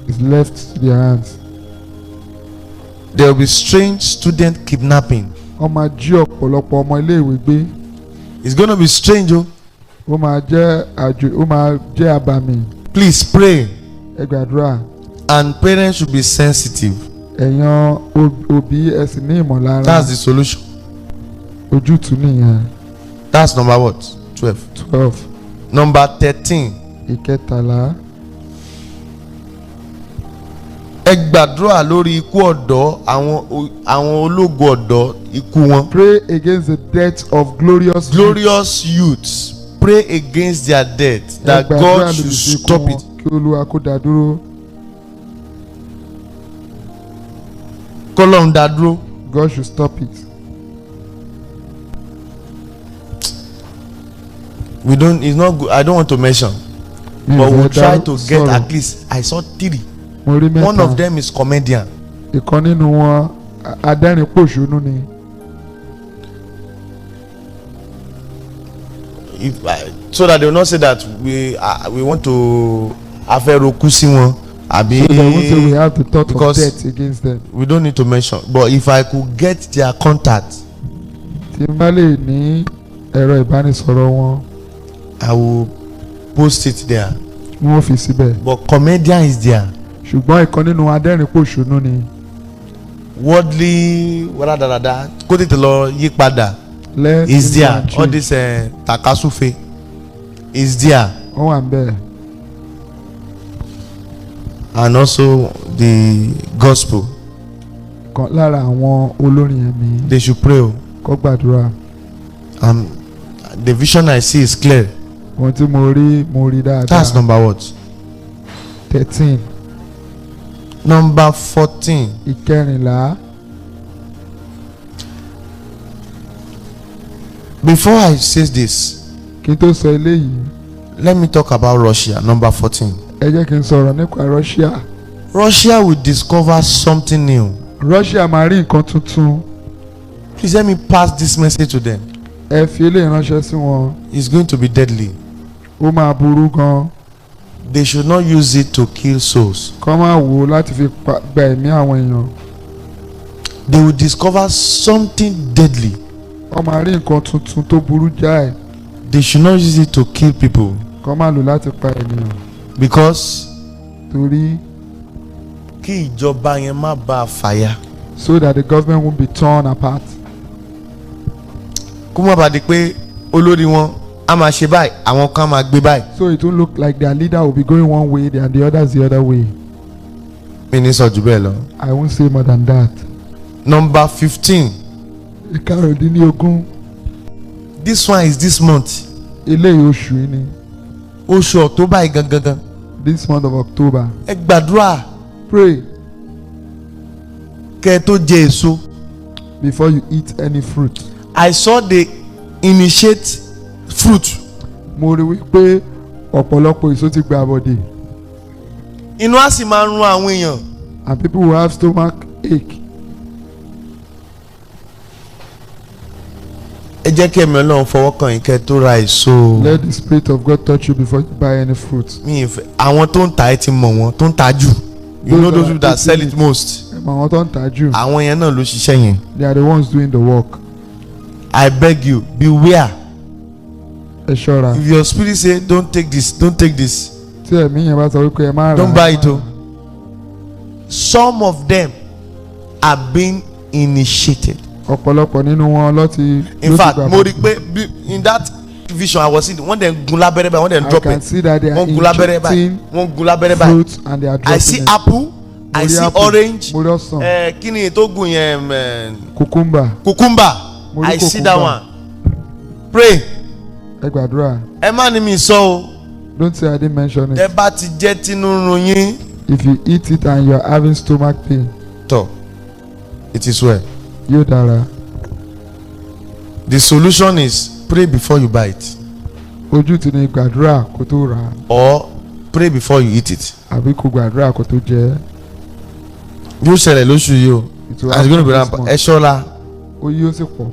Speaker 3: is left to their hands.
Speaker 2: There will be strange student kidnapping.
Speaker 3: wọ́n máa jí ọ̀pọ̀lọpọ̀ ọmọ iléèwé gbé.
Speaker 2: It's gonna be strange o.
Speaker 3: ó máa jẹ́ àbàmì.
Speaker 2: Please pray.
Speaker 3: ẹ gbàdúrà.
Speaker 2: And parents should be sensitive.
Speaker 3: ẹ̀yàn òbí ẹ sì ní ìmọ̀lára.
Speaker 2: That's the solution.
Speaker 3: ojútùú nìyẹn.
Speaker 2: That's number what? 12.
Speaker 3: 12.
Speaker 2: Number 13.
Speaker 3: ìkẹtàlá.
Speaker 2: ẹ gbàdúrà lórí ikú ọ̀dọ́ àwọn ológo ọ̀dọ́ ikú wọn.
Speaker 3: Pray against the death of glorious
Speaker 2: youths. Pray against their death. That God should stop it.
Speaker 3: kí Olúwa kó dá dúró.
Speaker 2: Kọ́lọ́run dá dúró.
Speaker 3: God should stop it.
Speaker 2: It's not good. I don't want to mention. But we'll try to get at least. I saw 3. One of them is comedian.
Speaker 3: ìkan nínú wọn adẹ́rìn-pòṣónú ni.
Speaker 2: so that they will not say that we want to aferoku sí wọn àbí.
Speaker 3: So they won't say we have the thought of
Speaker 2: because
Speaker 3: death against them.
Speaker 2: we don't need to mention, but if I could get their contact,
Speaker 3: tí n bá lè ní ẹ̀rọ ìbánisọ̀rọ̀ wọn,
Speaker 2: I will post it there.
Speaker 3: wọ́n fi síbẹ̀.
Speaker 2: But comedian is there.
Speaker 3: ṣùgbọ́n ìkan nínú adẹ́rìn-pòṣónú ni.
Speaker 2: Worldly wàdàdàdà kó tètè lọ yí padà is there. All this takasufe is there.
Speaker 3: wọ́n wà ń bẹ̀.
Speaker 2: And also the gospel.
Speaker 3: kan lára àwọn olórin ẹ̀mí.
Speaker 2: They should pray.
Speaker 3: kó gbàdúrà.
Speaker 2: The vision I see is clear.
Speaker 3: ohun tí mo rí dáadáa.
Speaker 2: That's number what?
Speaker 3: 13.
Speaker 2: Number 14.
Speaker 3: ìkẹrìnlá.
Speaker 2: Before I say this,
Speaker 3: kí n tó sọ eléyìí,
Speaker 2: let me talk about Russia. Number 14.
Speaker 3: ẹ jẹ́ kí n sọ̀rọ̀ nípa Russia.
Speaker 2: Russia will discover something new.
Speaker 3: Russia máa rí nǹkan tuntun.
Speaker 2: Please let me pass this message to them.
Speaker 3: ẹ fi eléyìí ránṣẹ́ sí wọn.
Speaker 2: It's going to be deadly.
Speaker 3: ó máa burú gan.
Speaker 2: They should not use it to kill souls.
Speaker 3: kọ́ máa wò ó láti fi gba ẹ̀mí àwọn èèyàn.
Speaker 2: They will discover something deadly.
Speaker 3: wọ́n máa rí nǹkan tuntun tó burú jáì.
Speaker 2: They should not use it to kill people.
Speaker 3: kọ́ máa lò láti pa ènìyàn.
Speaker 2: Because
Speaker 3: torí
Speaker 2: kí ìjọba yẹn má bàa fàya.
Speaker 3: so that the government won't be torn apart.
Speaker 2: Kó má bàa di pé olórí wọn a máa ṣe báyìí àwọn kan máa gbé báyìí.
Speaker 3: so it won't look like their leader will be going one way and the others the other way.
Speaker 2: Mi ní sọ jù bẹ́ẹ̀ lọ.
Speaker 3: I won't say more than that.
Speaker 2: Number 15.
Speaker 3: ìkarùndínlógún.
Speaker 2: This one is this month.
Speaker 3: eléyìí oṣù yìí ni.
Speaker 2: Oṣù October yìí gangan.
Speaker 3: this month of October.
Speaker 2: Ẹ gbàdúrà.
Speaker 3: Pray
Speaker 2: Kẹ́ ẹ tó jẹ èso.
Speaker 3: before you eat any fruit.
Speaker 2: I saw they initiate fruit.
Speaker 3: mo rí wípé ọ̀pọ̀lọpọ̀ èso ti gba àbọ̀dè.
Speaker 2: Inú á sì máa run àwọn èèyàn.
Speaker 3: and people will have stomach ache.
Speaker 2: Ẹ jẹ́ kí ẹ̀mí Ọlọ́run fọwọ́ kàn yín kẹ́ ẹ tó ra èso.
Speaker 3: let the spirit of God touch you before you buy any fruit.
Speaker 2: Mi ì fẹ́ àwọn tó ń ta ẹ ti mọ̀ wọ́n tó ń ta jù. You know those people that sell it most.
Speaker 3: ẹ̀mọ̀ àwọn tó ń tà jù.
Speaker 2: Àwọn yẹn náà ló ṣiṣẹ́ yẹn.
Speaker 3: they are the ones doing the work.
Speaker 2: I beg you, beware.
Speaker 3: ẹ ṣọ́ra.
Speaker 2: If your spirit say don't take this, don't take this,
Speaker 3: tí ẹ̀mí yẹn bá sọ wípé ẹ má rà.
Speaker 2: don't buy it o. Some of them are being initiated.
Speaker 3: ọ̀pọ̀lọpọ̀ nínú wọn ló ti.
Speaker 2: In fact, mo rí pé in that vision I was in, wọ́n dẹ̀ ń gun lábẹ́rẹ́ báyìí, wọ́n dẹ̀ ń drop it.
Speaker 3: I can see that they are
Speaker 2: wọ́n gun lábẹ́rẹ́ báyìí, wọ́n gun lábẹ́rẹ́ báyìí.
Speaker 3: fruits and they are dropping
Speaker 2: I see
Speaker 3: it.
Speaker 2: apple, I see orange.
Speaker 3: mo rí ọsàn.
Speaker 2: Kí ni tó gùn yẹn?
Speaker 3: cucumber.
Speaker 2: Cucumber.
Speaker 3: Mo rí
Speaker 2: I see that
Speaker 3: cucumber.
Speaker 2: one. Pray.
Speaker 3: ẹ gbàdúrà.
Speaker 2: Ẹ má ní mi sọ o.
Speaker 3: don't say I didn't mention it.
Speaker 2: Tẹ́ bá ti jẹ́ tínú run yín.
Speaker 3: if you eat it and you are having stomach pain.
Speaker 2: Tọ́, it is well.
Speaker 3: yóò dára.
Speaker 2: The solution is pray before you buy it.
Speaker 3: ojú ti ní gbàdúrà kó tó rà á.
Speaker 2: Or pray before you eat it.
Speaker 3: àbí kó gbàdúrà kó tó jẹ ẹ́.
Speaker 2: Yóò ṣẹlẹ̀ lóṣù yìí o.
Speaker 3: It will
Speaker 2: And it's going to be
Speaker 3: happen this
Speaker 2: rampant.
Speaker 3: month.
Speaker 2: Ẹ ṣọ́ra.
Speaker 3: ó yí ó sì pọ̀.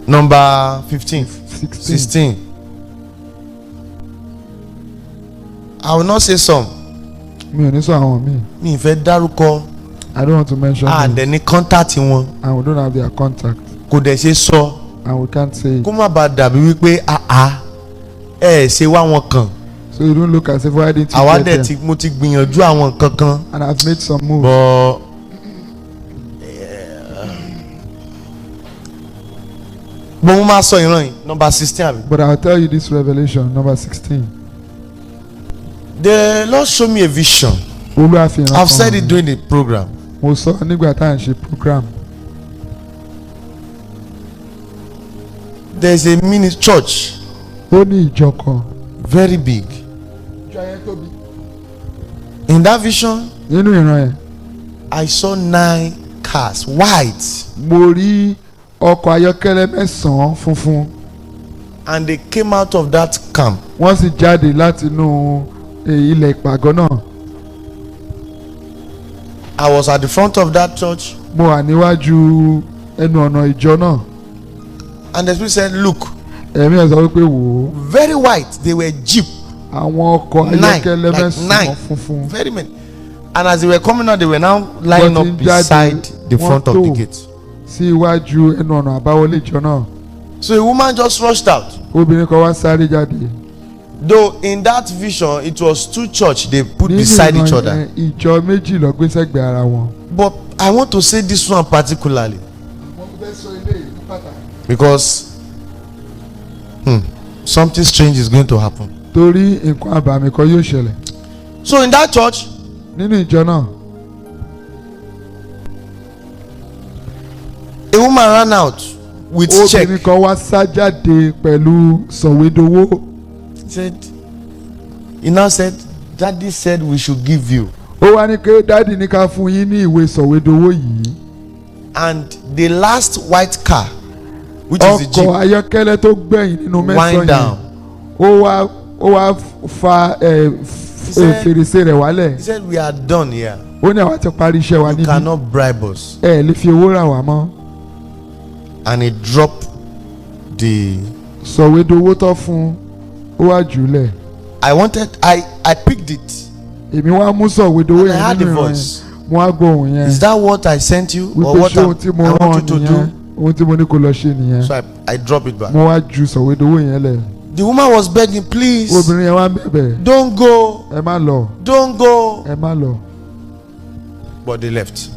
Speaker 2: Number 15. 16. I will not say some.
Speaker 3: mi ò ní sọ àwọn míì.
Speaker 2: Mi ì fẹ́ dárúkọ.
Speaker 3: I don't want to mention
Speaker 2: And
Speaker 3: names.
Speaker 2: then ní contact wọn.
Speaker 3: and we don't have their contact.
Speaker 2: Kò dẹ̀ ṣe sọ.
Speaker 3: and we can't say it.
Speaker 2: Kó má bàa dàbí wípé ẹ ṣe wá wọn kàn.
Speaker 3: so you don't look as if why didn't you
Speaker 2: Àwa
Speaker 3: get
Speaker 2: dẹ̀
Speaker 3: them.
Speaker 2: mo ti gbìyànjú àwọn nǹkan kan.
Speaker 3: and I've made some moves.
Speaker 2: But mo máa sọ ìran yìí. Number 16 àbí.
Speaker 3: but I'll tell you this revelation number 16.
Speaker 2: The Lord showed me a vision.
Speaker 3: Olúwa fi ìran
Speaker 2: I've
Speaker 3: kan
Speaker 2: said
Speaker 3: hàn
Speaker 2: it
Speaker 3: mí.
Speaker 2: during the program.
Speaker 3: mo sọ nígbà tá à ń ṣe program.
Speaker 2: There is a mini church,
Speaker 3: ó ní ìjọ kan.
Speaker 2: very big.
Speaker 3: ìjọ yẹn tóbi.
Speaker 2: In that vision,
Speaker 3: nínú ìran yẹn
Speaker 2: I saw 9 cars, white,
Speaker 3: mo rí ọkọ̀ ayọ́kẹ́lẹ́ 9 funfun.
Speaker 2: and they came out of that camp.
Speaker 3: wọ́n sì jáde láti inú ilẹ̀ ìpàgọ́ náà.
Speaker 2: I was at the front of that church,
Speaker 3: mo wà níwájú ẹnu ọ̀nà ìjọ náà.
Speaker 2: And the Spirit said, look,
Speaker 3: ẹ̀mí ẹ̀ sọ wípé wò ó.
Speaker 2: very white, they were jeep.
Speaker 3: Àwọn ọkọ̀ ayọ́kẹ́lẹ́ mẹ́sàn-án funfun.
Speaker 2: Very many. And as they were coming out, they were now lining up beside the front of the gate.
Speaker 3: Sí iwájú ẹnu ọ̀nà àbáwọlé ìjọ náà.
Speaker 2: So a woman just rushed out.
Speaker 3: Obìnrin kan wá sáré jáde.
Speaker 2: Though in that vision, it was two church they put beside each other.
Speaker 3: Ìjọ méjì ló gbé sẹ́gbẹ̀ẹ́ ara wọn.
Speaker 2: But I want to say this one particularly. Because something strange is going to happen.
Speaker 3: Torí nǹkan àbàmì kan yóò ṣẹlẹ̀.
Speaker 2: So in that church,
Speaker 3: nínú ìjọ náà,
Speaker 2: a woman ran out with check.
Speaker 3: Obìnrin kan wá sá jáde pẹ̀lú sọ̀wédowó.
Speaker 2: He now said, Daddy said we should give you.
Speaker 3: Ó wá ní pé dáàdì ní ká fún yín ní ìwé sọ̀wédowó yìí.
Speaker 2: And the last white car, which is the jeep,
Speaker 3: ọkọ̀ ayọ́kẹ́lẹ́ tó gbẹ̀yìn nínú mẹ́sàn-án yẹn, ó wá fa fèrèsé rẹ̀ wálẹ̀.
Speaker 2: He said, we are done here.
Speaker 3: Ó ní àwa ti parí iṣẹ́ wa níbí.
Speaker 2: You cannot bribe us.
Speaker 3: Ẹ lè fi owó rà wá mọ́.
Speaker 2: And he dropped the
Speaker 3: sọ̀wédowó tó fún ó wá jùlẹ̀.
Speaker 2: I picked it.
Speaker 3: Èmi wá mú sọ̀wédowó
Speaker 2: And I
Speaker 3: yẹn
Speaker 2: heard the
Speaker 3: nínú ìran
Speaker 2: voice.
Speaker 3: yẹn. Mo á gbọ́ ohùn yẹn.
Speaker 2: Is that what I sent you? Or
Speaker 3: wípé
Speaker 2: what
Speaker 3: ṣé ohun tí mo
Speaker 2: I
Speaker 3: rán
Speaker 2: want you to
Speaker 3: nìyẹn,
Speaker 2: do?
Speaker 3: ohun tí mo ní kó lọ ṣe nìyẹn.
Speaker 2: So I drop it back.
Speaker 3: Mo wá ju sọ̀wédowó yẹn lẹ̀.
Speaker 2: The woman was begging, please.
Speaker 3: Obìnrin yẹn wá bẹ̀bẹ̀.
Speaker 2: Don't go.
Speaker 3: Ẹ má lọ.
Speaker 2: Don't go.
Speaker 3: Ẹ má lọ.
Speaker 2: But they left.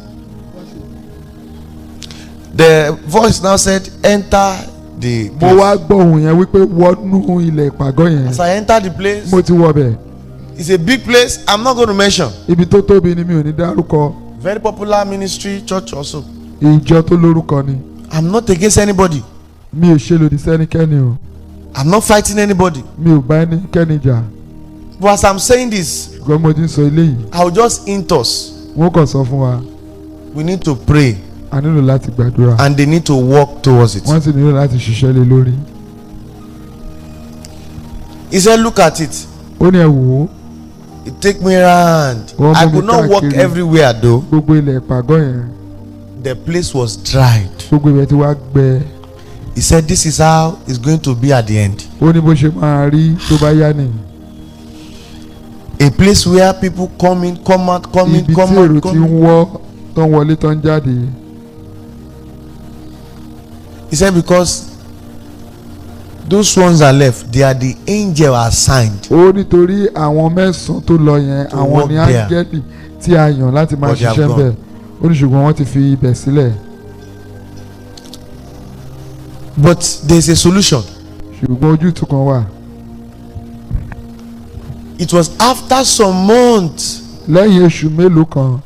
Speaker 2: The voice now said, enter the
Speaker 3: Mo
Speaker 2: place.
Speaker 3: wá gbọ́ ohùn yẹn wípé wọnú ilẹ̀ ìpàgọ́ yẹn.
Speaker 2: As I entered the place,
Speaker 3: Mo ti wọ bẹ̀.
Speaker 2: it's a big place. I'm not going to mention.
Speaker 3: Ibi tó tóbi ni mi ò ní dárúkọ.
Speaker 2: Very popular ministry, church also.
Speaker 3: Ìjọ tó lórúkọ ni.
Speaker 2: I'm not against anybody.
Speaker 3: Mi ò ṣe lòdì sẹ́nikẹ́ni o.
Speaker 2: I'm not fighting anybody.
Speaker 3: Mi ò bá ẹnikẹ́ni jà.
Speaker 2: But as I'm saying this,
Speaker 3: Ṣùgbọ́n mo ti ń sọ eléyìí.
Speaker 2: I'll just hint us.
Speaker 3: Wọ́n kàn sọ fún wa.
Speaker 2: We need to pray.
Speaker 3: A nílò láti gbàdúrà.
Speaker 2: And they need to walk towards it.
Speaker 3: Wọ́n sì nílò láti ṣiṣẹ́ lé lórí.
Speaker 2: He said, look at it.
Speaker 3: Ó ní ẹ wò ó.
Speaker 2: It take me around.
Speaker 3: Wọ́n
Speaker 2: I
Speaker 3: mú mi
Speaker 2: could not walk
Speaker 3: káàkiri.
Speaker 2: everywhere though.
Speaker 3: Gbogbo ilẹ̀ ìpàgọ́ yẹn.
Speaker 2: The place was dried.
Speaker 3: Gbogbo ibẹ̀ ti wá gbẹ.
Speaker 2: He said, this is how it's going to be at the end.
Speaker 3: Ó ní bó ṣe máa rí tó bá yá nìyí.
Speaker 2: A place where people come in, come out, come in,
Speaker 3: Ibi tí
Speaker 2: come
Speaker 3: èrò
Speaker 2: out,
Speaker 3: ti
Speaker 2: come
Speaker 3: ń
Speaker 2: in.
Speaker 3: wọ́ tó ń wọlé tó ń jáde.
Speaker 2: He said, because those ones are left, they are the angel assigned.
Speaker 3: Ó nítorí àwọn mẹ́sàn-án tó lọ yẹn,
Speaker 2: To
Speaker 3: àwọn
Speaker 2: work
Speaker 3: ni
Speaker 2: there.
Speaker 3: áńgẹ́lì tí a yàn láti máa
Speaker 2: But they have
Speaker 3: ṣiṣẹ́
Speaker 2: gone.
Speaker 3: bẹ̀. Ó ní ṣùgbọ́n wọ́n ti fi ibẹ̀ sílẹ̀.
Speaker 2: But there's a solution.
Speaker 3: Ṣùgbọ́n ojútùú kan wà.
Speaker 2: It was after some months
Speaker 3: Lẹ́yìn oṣù mélòó kan,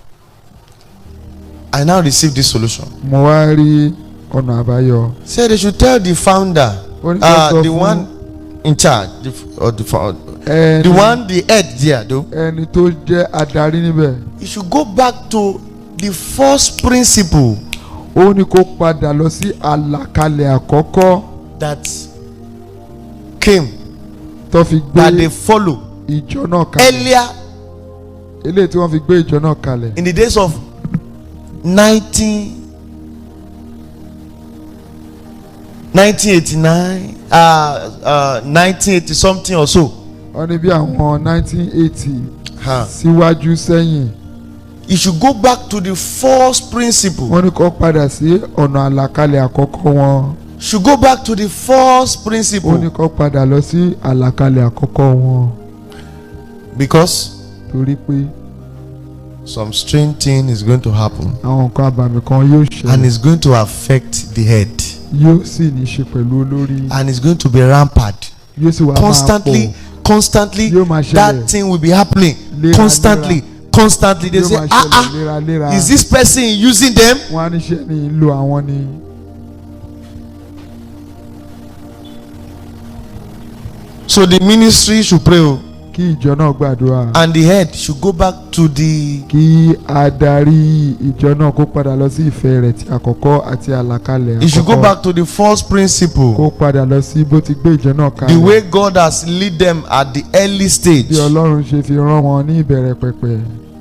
Speaker 2: I now received this solution.
Speaker 3: mo wá rí ọ̀nà àbáyọ.
Speaker 2: Said they should tell the founder,
Speaker 3: Ó ní kó sọ
Speaker 2: the
Speaker 3: fún
Speaker 2: one in charge, the one, the head there though.
Speaker 3: ẹni tó jẹ́ adarí níbẹ̀.
Speaker 2: You should go back to the first principle
Speaker 3: Ó ní kó padà lọ sí àlàkalẹ̀ àkọ́kọ́
Speaker 2: that came,
Speaker 3: tó fi
Speaker 2: that
Speaker 3: gbé
Speaker 2: they follow
Speaker 3: ìjọ náà kalẹ̀.
Speaker 2: earlier
Speaker 3: Eléyìí tí wọ́n fi gbé ìjọ náà kalẹ̀.
Speaker 2: in the days of 1989, 1980 something or so.
Speaker 3: Wọ́n ní bí àwọn 1980
Speaker 2: Huh.
Speaker 3: síwájú sẹ́yìn.
Speaker 2: You should go back to the first principle.
Speaker 3: Wọ́n ní kó padà sí ọ̀nà àlàkalẹ̀ àkọ́kọ́ wọn.
Speaker 2: Should go back to the first
Speaker 3: Ó ní
Speaker 2: principle
Speaker 3: kó padà lọ sí àlàkalẹ̀ àkọ́kọ́ wọn.
Speaker 2: because
Speaker 3: Torí pé
Speaker 2: some strange thing is going to happen
Speaker 3: àwọn nǹkan àbàmì kan yóò
Speaker 2: and
Speaker 3: ṣẹlẹ̀.
Speaker 2: it's going to affect the head
Speaker 3: Yóò sì ní í ṣe pẹ̀lú olórí.
Speaker 2: and it's going to be rampant
Speaker 3: Yóò sì wá máa
Speaker 2: constantly.
Speaker 3: pọ̀.
Speaker 2: Constantly,
Speaker 3: Yóò máa ṣẹlẹ̀.
Speaker 2: that thing will be happening.
Speaker 3: Léra,
Speaker 2: Constantly, constantly. They
Speaker 3: Yóò
Speaker 2: say,
Speaker 3: máa ṣẹlẹ̀ léraléra.
Speaker 2: is this person using them?
Speaker 3: Wọ́n á ní ṣe ní ìlò àwọn ni.
Speaker 2: So the ministry should pray, oh,
Speaker 3: Kí ìjọ náà gbàdúrà.
Speaker 2: and the head should go back to the
Speaker 3: Kí adarí ìjọ náà kó padà lọ sí ìfẹ́ rẹ̀ ti àkọ́kọ́ àti àlàkalẹ̀
Speaker 2: he should go
Speaker 3: àkọ́kọ́.
Speaker 2: back to the first principle.
Speaker 3: Kó padà lọ sí bó ti gbé ìjọ náà
Speaker 2: The way
Speaker 3: kalẹ̀.
Speaker 2: God has lead them at the early stage.
Speaker 3: Bí Ọlọ́run ṣe fi rán wọn ní ìbẹ̀rẹ̀ pẹ̀pẹ̀.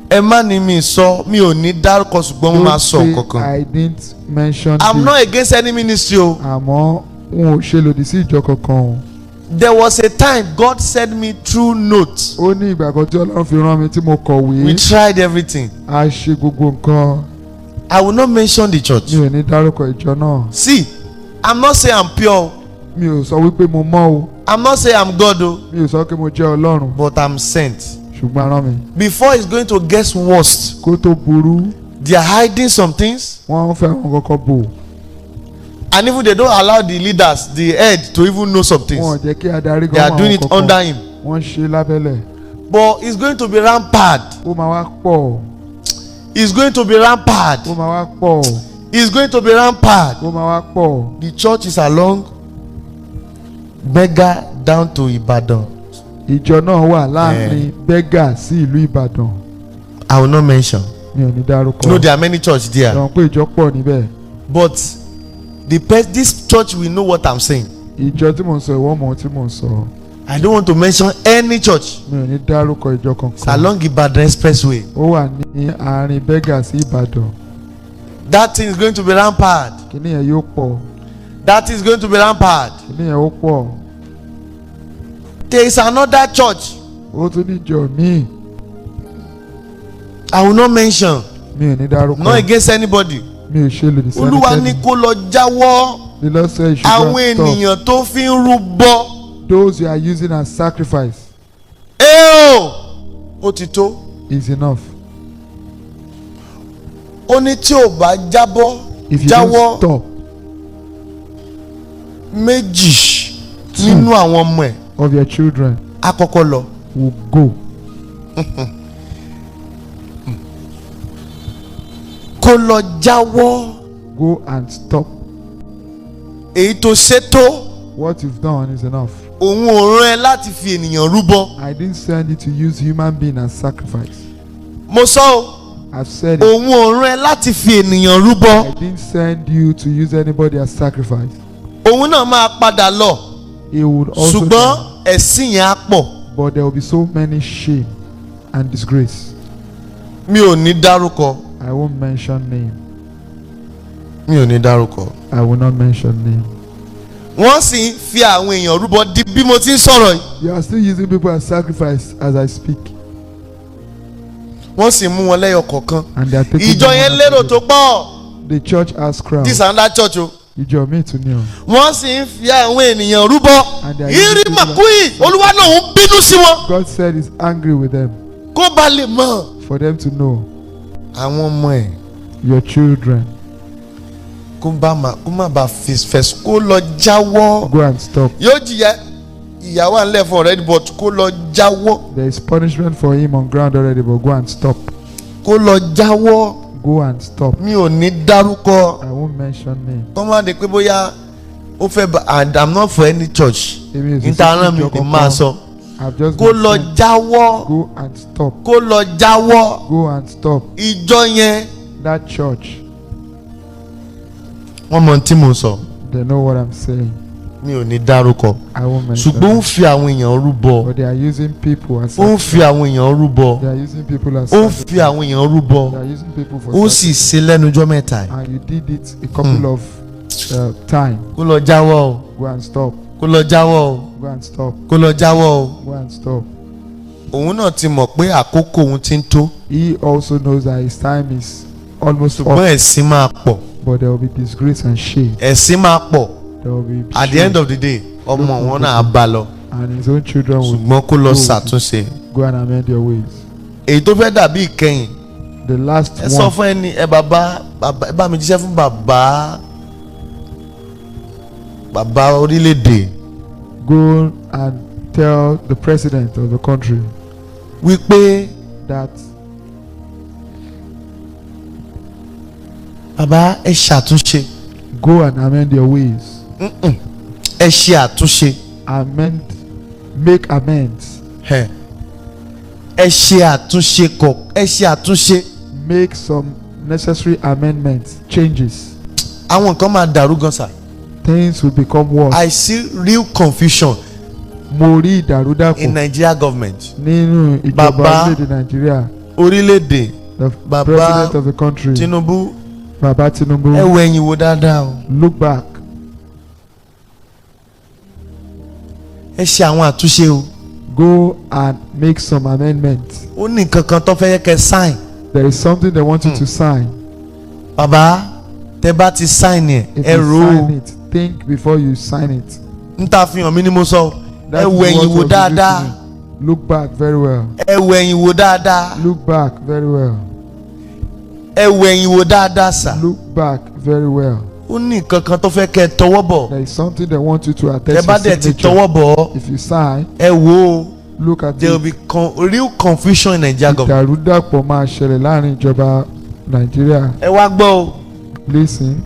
Speaker 2: Ẹ má ní mi sọ, mi ò ní dárúkọ ṣùgbọ́n mo máa sọ
Speaker 3: Don't say
Speaker 2: kankan.
Speaker 3: I didn't mention
Speaker 2: I'm
Speaker 3: this.
Speaker 2: not against any ministry o.
Speaker 3: Àmọ́ wọn ò ṣe lòdì sí ìjọ kankan o.
Speaker 2: There was a time God sent me through notes.
Speaker 3: ó ní ìgbà kan tí Ọlọ́run fi rán mi tí mo kọ̀wé.
Speaker 2: We tried everything.
Speaker 3: a ṣe gbogbo nǹkan.
Speaker 2: I will not mention the church.
Speaker 3: mi ò ní dárúkọ ìjọ náà.
Speaker 2: See, I'm not saying I'm pure.
Speaker 3: mi ò sọ wípé mo mọ́ o.
Speaker 2: I'm not saying I'm God o.
Speaker 3: mi ò sọ pé mo jẹ́ Ọlọ́run.
Speaker 2: But I'm sent.
Speaker 3: ṣùgbọ́n rán mi.
Speaker 2: Before it's going to get worse,
Speaker 3: kó tó burú.
Speaker 2: they are hiding some things.
Speaker 3: wọ́n fẹ́ wọn kọ́kọ́ bò.
Speaker 2: And even they don't allow the leaders, the head, to even know some things.
Speaker 3: wọ́n jẹ́ kí adarí
Speaker 2: They
Speaker 3: gan
Speaker 2: are doing it under him.
Speaker 3: wọ́n ṣe lábẹ́lẹ̀.
Speaker 2: But it's going to be rampant.
Speaker 3: ó máa wá pọ̀.
Speaker 2: It's going to be rampant.
Speaker 3: ó máa wá pọ̀.
Speaker 2: It's going to be rampant.
Speaker 3: ó máa wá pọ̀.
Speaker 2: The church is along Bega down to Ibadan.
Speaker 3: ìjọ náà wà láàrin Bega sí ìlú Ìbàdàn.
Speaker 2: I will not mention.
Speaker 3: mi ò ní dárúkọ.
Speaker 2: No, there are many churches there.
Speaker 3: àwọn pé ìjọ pọ̀ níbẹ̀.
Speaker 2: But this church will know what I'm saying.
Speaker 3: ìjọ tí mò ń sọ ìwọ mọ̀ tí mò ń sọ.
Speaker 2: I don't want to mention any church.
Speaker 3: mi ò ní dárúkọ ìjọ kankan.
Speaker 2: It's along Ibadan expressway.
Speaker 3: ó wà ní àárín Bega sí Ìbàdàn.
Speaker 2: That thing is going to be rampant.
Speaker 3: kíní yẹn yóò pọ̀.
Speaker 2: That is going to be rampant.
Speaker 3: kíní yẹn ó pọ̀.
Speaker 2: There is another church.
Speaker 3: ó tún ní ìjọ míì.
Speaker 2: I will not mention.
Speaker 3: mi ò ní dárúkọ.
Speaker 2: Not against anybody.
Speaker 3: mi ò ṣe lòdì sí
Speaker 2: Olúwa ní kó lọ jáwọ́
Speaker 3: the Lord said you should
Speaker 2: àwọn
Speaker 3: not stop.
Speaker 2: ènìyàn tó fi ń rúbọ.
Speaker 3: those you are using as sacrifice
Speaker 2: Ó ti tó.
Speaker 3: is enough.
Speaker 2: Ó ní tí ò bá jábọ́
Speaker 3: if you
Speaker 2: jáwọ́
Speaker 3: don't stop
Speaker 2: méjì nínú àwọn ọmọ ẹ̀
Speaker 3: of your children
Speaker 2: á kọ́kọ́ lọ.
Speaker 3: will go.
Speaker 2: Kó lọ jáwọ́
Speaker 3: go and stop.
Speaker 2: èyí tó ṣètò.
Speaker 3: what you've done is enough.
Speaker 2: Òun ò rán ẹ láti fi ènìyàn rúbọ.
Speaker 3: I didn't send you to use human being as sacrifice.
Speaker 2: Mo sọ o.
Speaker 3: I've said it.
Speaker 2: Òun ò rán ẹ láti fi ènìyàn rúbọ.
Speaker 3: I didn't send you to use anybody as sacrifice.
Speaker 2: Òun náà máa padà lọ.
Speaker 3: It would also
Speaker 2: Ṣùgbọ́n ẹ̀sìn yẹn á pọ̀.
Speaker 3: but there will be so many shame and disgrace.
Speaker 2: Mi ò ní dárúkọ.
Speaker 3: I won't mention name.
Speaker 2: Mi ò ní dárúkọ.
Speaker 3: I will not mention name.
Speaker 2: Wọ́n sì ń fi àwọn èèyàn rúbọ di bí mo ti ń sọ̀rọ̀ yìí.
Speaker 3: You are still using people as sacrifice as I speak.
Speaker 2: Wọ́n sì mú wọn lẹ́yọ kọ̀ọ̀kan.
Speaker 3: And they are taking
Speaker 2: Ìjọ
Speaker 3: them
Speaker 2: yẹn
Speaker 3: one
Speaker 2: lérò
Speaker 3: after
Speaker 2: tó
Speaker 3: the
Speaker 2: pọ̀.
Speaker 3: The church has crowd.
Speaker 2: This another church o.
Speaker 3: Ìjọ mi tún ní o.
Speaker 2: Wọ́n sì ń fi àwọn ènìyàn rúbọ.
Speaker 3: And they are
Speaker 2: Ìrì
Speaker 3: using people
Speaker 2: màkúì Olúwa náà ń bínú sí wọn.
Speaker 3: God said he's angry with them.
Speaker 2: Kó ba lè mọ̀.
Speaker 3: For them to know
Speaker 2: Àwọn ọmọ ẹ̀
Speaker 3: your children.
Speaker 2: kó má bàa fẹ̀sùn kó lọ jáwọ́.
Speaker 3: Go and stop.
Speaker 2: Yóò jìyà ìyàwó à ń lẹ̀ fún already but kó lọ jáwọ́.
Speaker 3: There is punishment for him on ground already, but go and stop.
Speaker 2: Kó lọ jáwọ́.
Speaker 3: Go and stop.
Speaker 2: Mi ò ní dárúkọ.
Speaker 3: I won't mention name.
Speaker 2: Kọ́ máa de pé bóyá ó fẹ́ bá and I'm not for any church.
Speaker 3: Èmi ò sì
Speaker 2: Níta
Speaker 3: sí
Speaker 2: rán mi
Speaker 3: ìjọ
Speaker 2: kò máa
Speaker 3: kankan.
Speaker 2: sọ.
Speaker 3: I've just
Speaker 2: Kó
Speaker 3: been
Speaker 2: lọ
Speaker 3: sent.
Speaker 2: jáwọ́.
Speaker 3: Go and stop.
Speaker 2: Kó lọ jáwọ́.
Speaker 3: Go and stop.
Speaker 2: Ìjọ yẹn.
Speaker 3: That church,
Speaker 2: Wọ́n mọ tí mo sọ.
Speaker 3: they know what I'm saying.
Speaker 2: Mi ò ní dárúkọ.
Speaker 3: I won't mention
Speaker 2: Ṣùgbọ́n ó ń
Speaker 3: them.
Speaker 2: fi àwọn èèyàn rúbọ.
Speaker 3: But they are using people as
Speaker 2: Ó ń
Speaker 3: sacrifice.
Speaker 2: fi àwọn èèyàn rúbọ.
Speaker 3: They are using people as
Speaker 2: Ó ń
Speaker 3: sacrifice.
Speaker 2: fi àwọn èèyàn rúbọ.
Speaker 3: They are using people for
Speaker 2: Ó sì
Speaker 3: sacrifice.
Speaker 2: ṣe lẹ́nujọ́ mẹ́ta.
Speaker 3: And you did it a couple of time.
Speaker 2: Kó lọ jáwọ́ o.
Speaker 3: Go and stop.
Speaker 2: Kó lọ jáwọ́ o.
Speaker 3: Go and stop.
Speaker 2: Kó lọ jáwọ́ o.
Speaker 3: Go and stop.
Speaker 2: Òun náà ti mọ̀ pé àkókò òun ti ń tó.
Speaker 3: He also knows that his time is almost
Speaker 2: Ṣùgbọ́n
Speaker 3: up.
Speaker 2: ẹ̀sìn máa pọ̀.
Speaker 3: But there will be disgrace and shame.
Speaker 2: Ẹ̀sìn máa pọ̀.
Speaker 3: There will be
Speaker 2: At the
Speaker 3: shame.
Speaker 2: end of the day ọmọ wọn náà á bá lọ.
Speaker 3: And his own children will
Speaker 2: Ṣùgbọ́n kó lọ
Speaker 3: go
Speaker 2: ṣàtúnṣe.
Speaker 3: go and amend your ways.
Speaker 2: Èyí tó fẹ́ dàbí ìkẹyìn.
Speaker 3: The last
Speaker 2: Ẹ sọ
Speaker 3: one.
Speaker 2: fún ẹni ẹ bá mi jíṣẹ́ fún bàbá orílẹ̀-èdè
Speaker 3: Go and tell the president of the country
Speaker 2: wípé
Speaker 3: that
Speaker 2: bàbá ẹ ṣàtúnṣe.
Speaker 3: go and amend your ways.
Speaker 2: Ẹ ṣe àtúnṣe.
Speaker 3: Amend, make amends.
Speaker 2: Ẹ ṣe àtúnṣe ẹ ṣe àtúnṣe.
Speaker 3: Make some necessary amendments, changes.
Speaker 2: Àwọn nǹkan máa dàrú gan sa.
Speaker 3: Things will become worse.
Speaker 2: I see real confusion
Speaker 3: Mo rí
Speaker 2: in
Speaker 3: ìdàrúdàpọ̀
Speaker 2: Nigeria government.
Speaker 3: nínú ìjọba
Speaker 2: Bàbá
Speaker 3: orílẹ̀-èdè Nàìjíríà.
Speaker 2: Orílẹ̀-èdè
Speaker 3: The
Speaker 2: Bàbá
Speaker 3: president of the country,
Speaker 2: Tinubu
Speaker 3: Baba Tinubu,
Speaker 2: ẹ wo ẹ̀yìn wo dáadáa o.
Speaker 3: look back.
Speaker 2: ẹ ṣe àwọn àtúnṣe o.
Speaker 3: Go and make some amendments.
Speaker 2: ó ní nǹkan kan tó fẹ́ kẹ́ sign.
Speaker 3: There is something they want you to sign.
Speaker 2: bàbá tẹ bá ti sign ẹ
Speaker 3: If
Speaker 2: ẹ
Speaker 3: you
Speaker 2: rò ó.
Speaker 3: sign it, think before you sign it.
Speaker 2: n ta fi hàn mí ni mo sọ.
Speaker 3: That
Speaker 2: ẹ
Speaker 3: is
Speaker 2: wo
Speaker 3: what
Speaker 2: ẹ̀yìn wò
Speaker 3: was
Speaker 2: dáadáa.
Speaker 3: written. Look back very well.
Speaker 2: ẹ wo ẹ̀yìn wò dáadáa.
Speaker 3: Look back very well.
Speaker 2: ẹ wo ẹ̀yìn wò dáadáa sà.
Speaker 3: Look back very well.
Speaker 2: ó ní nǹkan kan tó fẹ́ kẹ́ tọwọ́ bọ̀.
Speaker 3: There is something they want you to
Speaker 2: tẹ
Speaker 3: attest
Speaker 2: bá
Speaker 3: to
Speaker 2: dẹ̀ ti
Speaker 3: signature.
Speaker 2: tọwọ́ bọ̀
Speaker 3: If you sign,
Speaker 2: ẹ wo ó.
Speaker 3: look at
Speaker 2: there will
Speaker 3: it.
Speaker 2: be real confusion in Nigeria government.
Speaker 3: Ìdàrúdàpọ̀ máa ṣẹlẹ̀ láàrin ìjọba Nàìjíríà.
Speaker 2: ẹ wá gbọ́ o.
Speaker 3: Listen,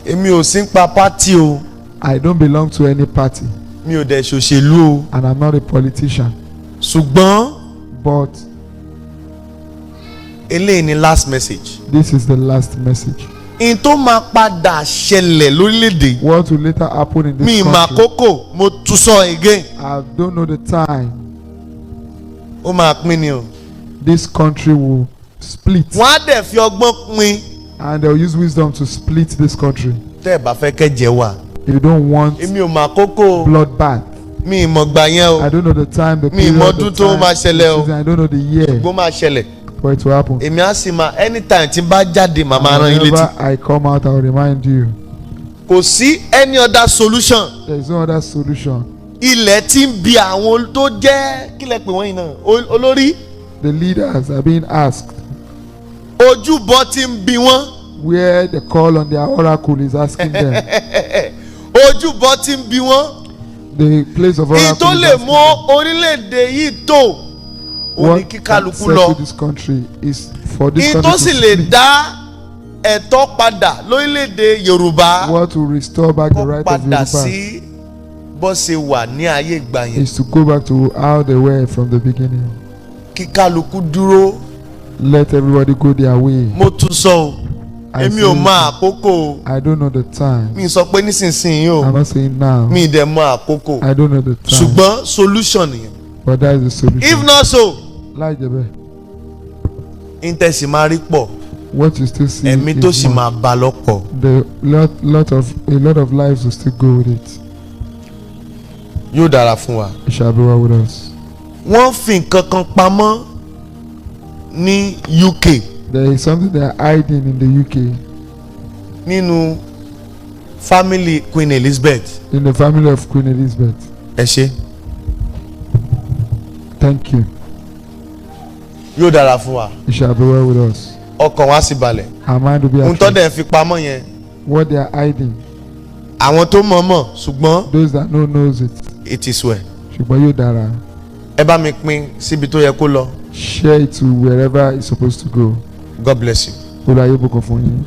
Speaker 2: èmi ò sí ń pa pátì o.
Speaker 3: I don't belong to any party
Speaker 2: mi ò dẹ̀ ṣòṣèlú o.
Speaker 3: and I'm not a politician.
Speaker 2: ṣùgbọ́n
Speaker 3: But
Speaker 2: eléyìí ni last message.
Speaker 3: this is the last message.
Speaker 2: in tó máa padà ṣẹlẹ̀ lórílẹ̀‐èdè.
Speaker 3: What will later happen in this
Speaker 2: mi mà
Speaker 3: country?
Speaker 2: kókò mo tún sọ again.
Speaker 3: I don't know the time.
Speaker 2: ó máa pín ni o.
Speaker 3: This country will split.
Speaker 2: wọ́n á dẹ̀ fi ọgbọ́n pín.
Speaker 3: And they'll use wisdom to split this country.
Speaker 2: tẹ́ ẹ bá fẹ́ kẹ́jẹ́ wà.
Speaker 3: If you don't want
Speaker 2: èmi ò mà kókò.
Speaker 3: bloodbath.
Speaker 2: mi ì mọ̀ gbà yẹn o.
Speaker 3: I don't know the time, the
Speaker 2: Mi
Speaker 3: period,
Speaker 2: mọ
Speaker 3: the
Speaker 2: ọdún tó
Speaker 3: time,
Speaker 2: máa
Speaker 3: the
Speaker 2: ṣẹlẹ̀ o.
Speaker 3: season. I don't know the year
Speaker 2: gbó máa ṣẹlẹ̀.
Speaker 3: for it to happen.
Speaker 2: èmi á sì máa anytime tí n bá jáde màmá rán yín létí.
Speaker 3: Whenever I come out, I will remind you.
Speaker 2: kò sí any other solution.
Speaker 3: There is no other solution.
Speaker 2: ilẹ̀ tí ń bi àwọn tó jẹ́ kílẹ̀ pé wọ́n yìí náà olórí.
Speaker 3: The leaders are being asked
Speaker 2: ojúbọ tí ń bi wọ́n.
Speaker 3: where the call on their oracle is asking them.
Speaker 2: ojúbọ tí ń bi wọ́n.
Speaker 3: The place of
Speaker 2: èyí
Speaker 3: oracle
Speaker 2: tó
Speaker 3: is
Speaker 2: lè
Speaker 3: asking
Speaker 2: mú
Speaker 3: them.
Speaker 2: orílẹ̀-èdè yìí tó ó ní
Speaker 3: What
Speaker 2: kí
Speaker 3: can
Speaker 2: kálukú
Speaker 3: settle
Speaker 2: lọ.
Speaker 3: this country is for this
Speaker 2: èyí
Speaker 3: country
Speaker 2: tó
Speaker 3: to
Speaker 2: sì lè
Speaker 3: split.
Speaker 2: dá ẹ̀tọ́ padà lórílẹ̀-èdè Yorùbá
Speaker 3: What will restore back the
Speaker 2: kó
Speaker 3: right of
Speaker 2: padà
Speaker 3: Yoruba
Speaker 2: sí bó ṣe wà ní ayé ìgbà yẹn.
Speaker 3: is to go back to how they were from the beginning.
Speaker 2: kí kálukú dúró.
Speaker 3: Let everybody go their way.
Speaker 2: mo tún sọ o
Speaker 3: I
Speaker 2: èmi ò
Speaker 3: say-
Speaker 2: mọ àkókò o.
Speaker 3: I don't know the time.
Speaker 2: mi sọ pé nísinsìnyí o
Speaker 3: I'm not saying now.
Speaker 2: mi dẹ̀ mọ àkókò
Speaker 3: I don't know the time.
Speaker 2: ṣùgbọ́n solution nìyẹn.
Speaker 3: But that is the solution.
Speaker 2: if not so
Speaker 3: Láì jẹ́ bẹ́ẹ̀,
Speaker 2: intẹ̀sí máa rí pọ̀
Speaker 3: what you still see
Speaker 2: ẹ̀mí tó
Speaker 3: is
Speaker 2: sì
Speaker 3: more.
Speaker 2: máa bá lọ́pọ̀.
Speaker 3: A lot of lives will still go with it.
Speaker 2: yóò dára fún wa.
Speaker 3: It shall be well with us.
Speaker 2: wọ́n fi nǹkan kan pamọ́ ní UK
Speaker 3: There is something they are hiding in the UK,
Speaker 2: nínú family Queen Elizabeth.
Speaker 3: in the family of Queen Elizabeth.
Speaker 2: ẹ ṣe
Speaker 3: Thank you.
Speaker 2: yóò dára fún wa.
Speaker 3: It shall be well with us.
Speaker 2: ọkàn wa sì balẹ̀.
Speaker 3: Our mind will be
Speaker 2: ohun tó
Speaker 3: at
Speaker 2: dẹ̀
Speaker 3: rest.
Speaker 2: fi pamọ́ yẹn
Speaker 3: What they are hiding,
Speaker 2: àwọn tó mọ̀ mọ̀ ṣùgbọ́n
Speaker 3: those that know knows it.
Speaker 2: it is well.
Speaker 3: Ṣùgbọ́n yóò dára.
Speaker 2: ẹ bá mi pín síbi tó yẹ kó lọ.
Speaker 3: Share it to wherever it's supposed to go.
Speaker 2: God bless you.
Speaker 3: Olúwa yóò bùkún fún yín.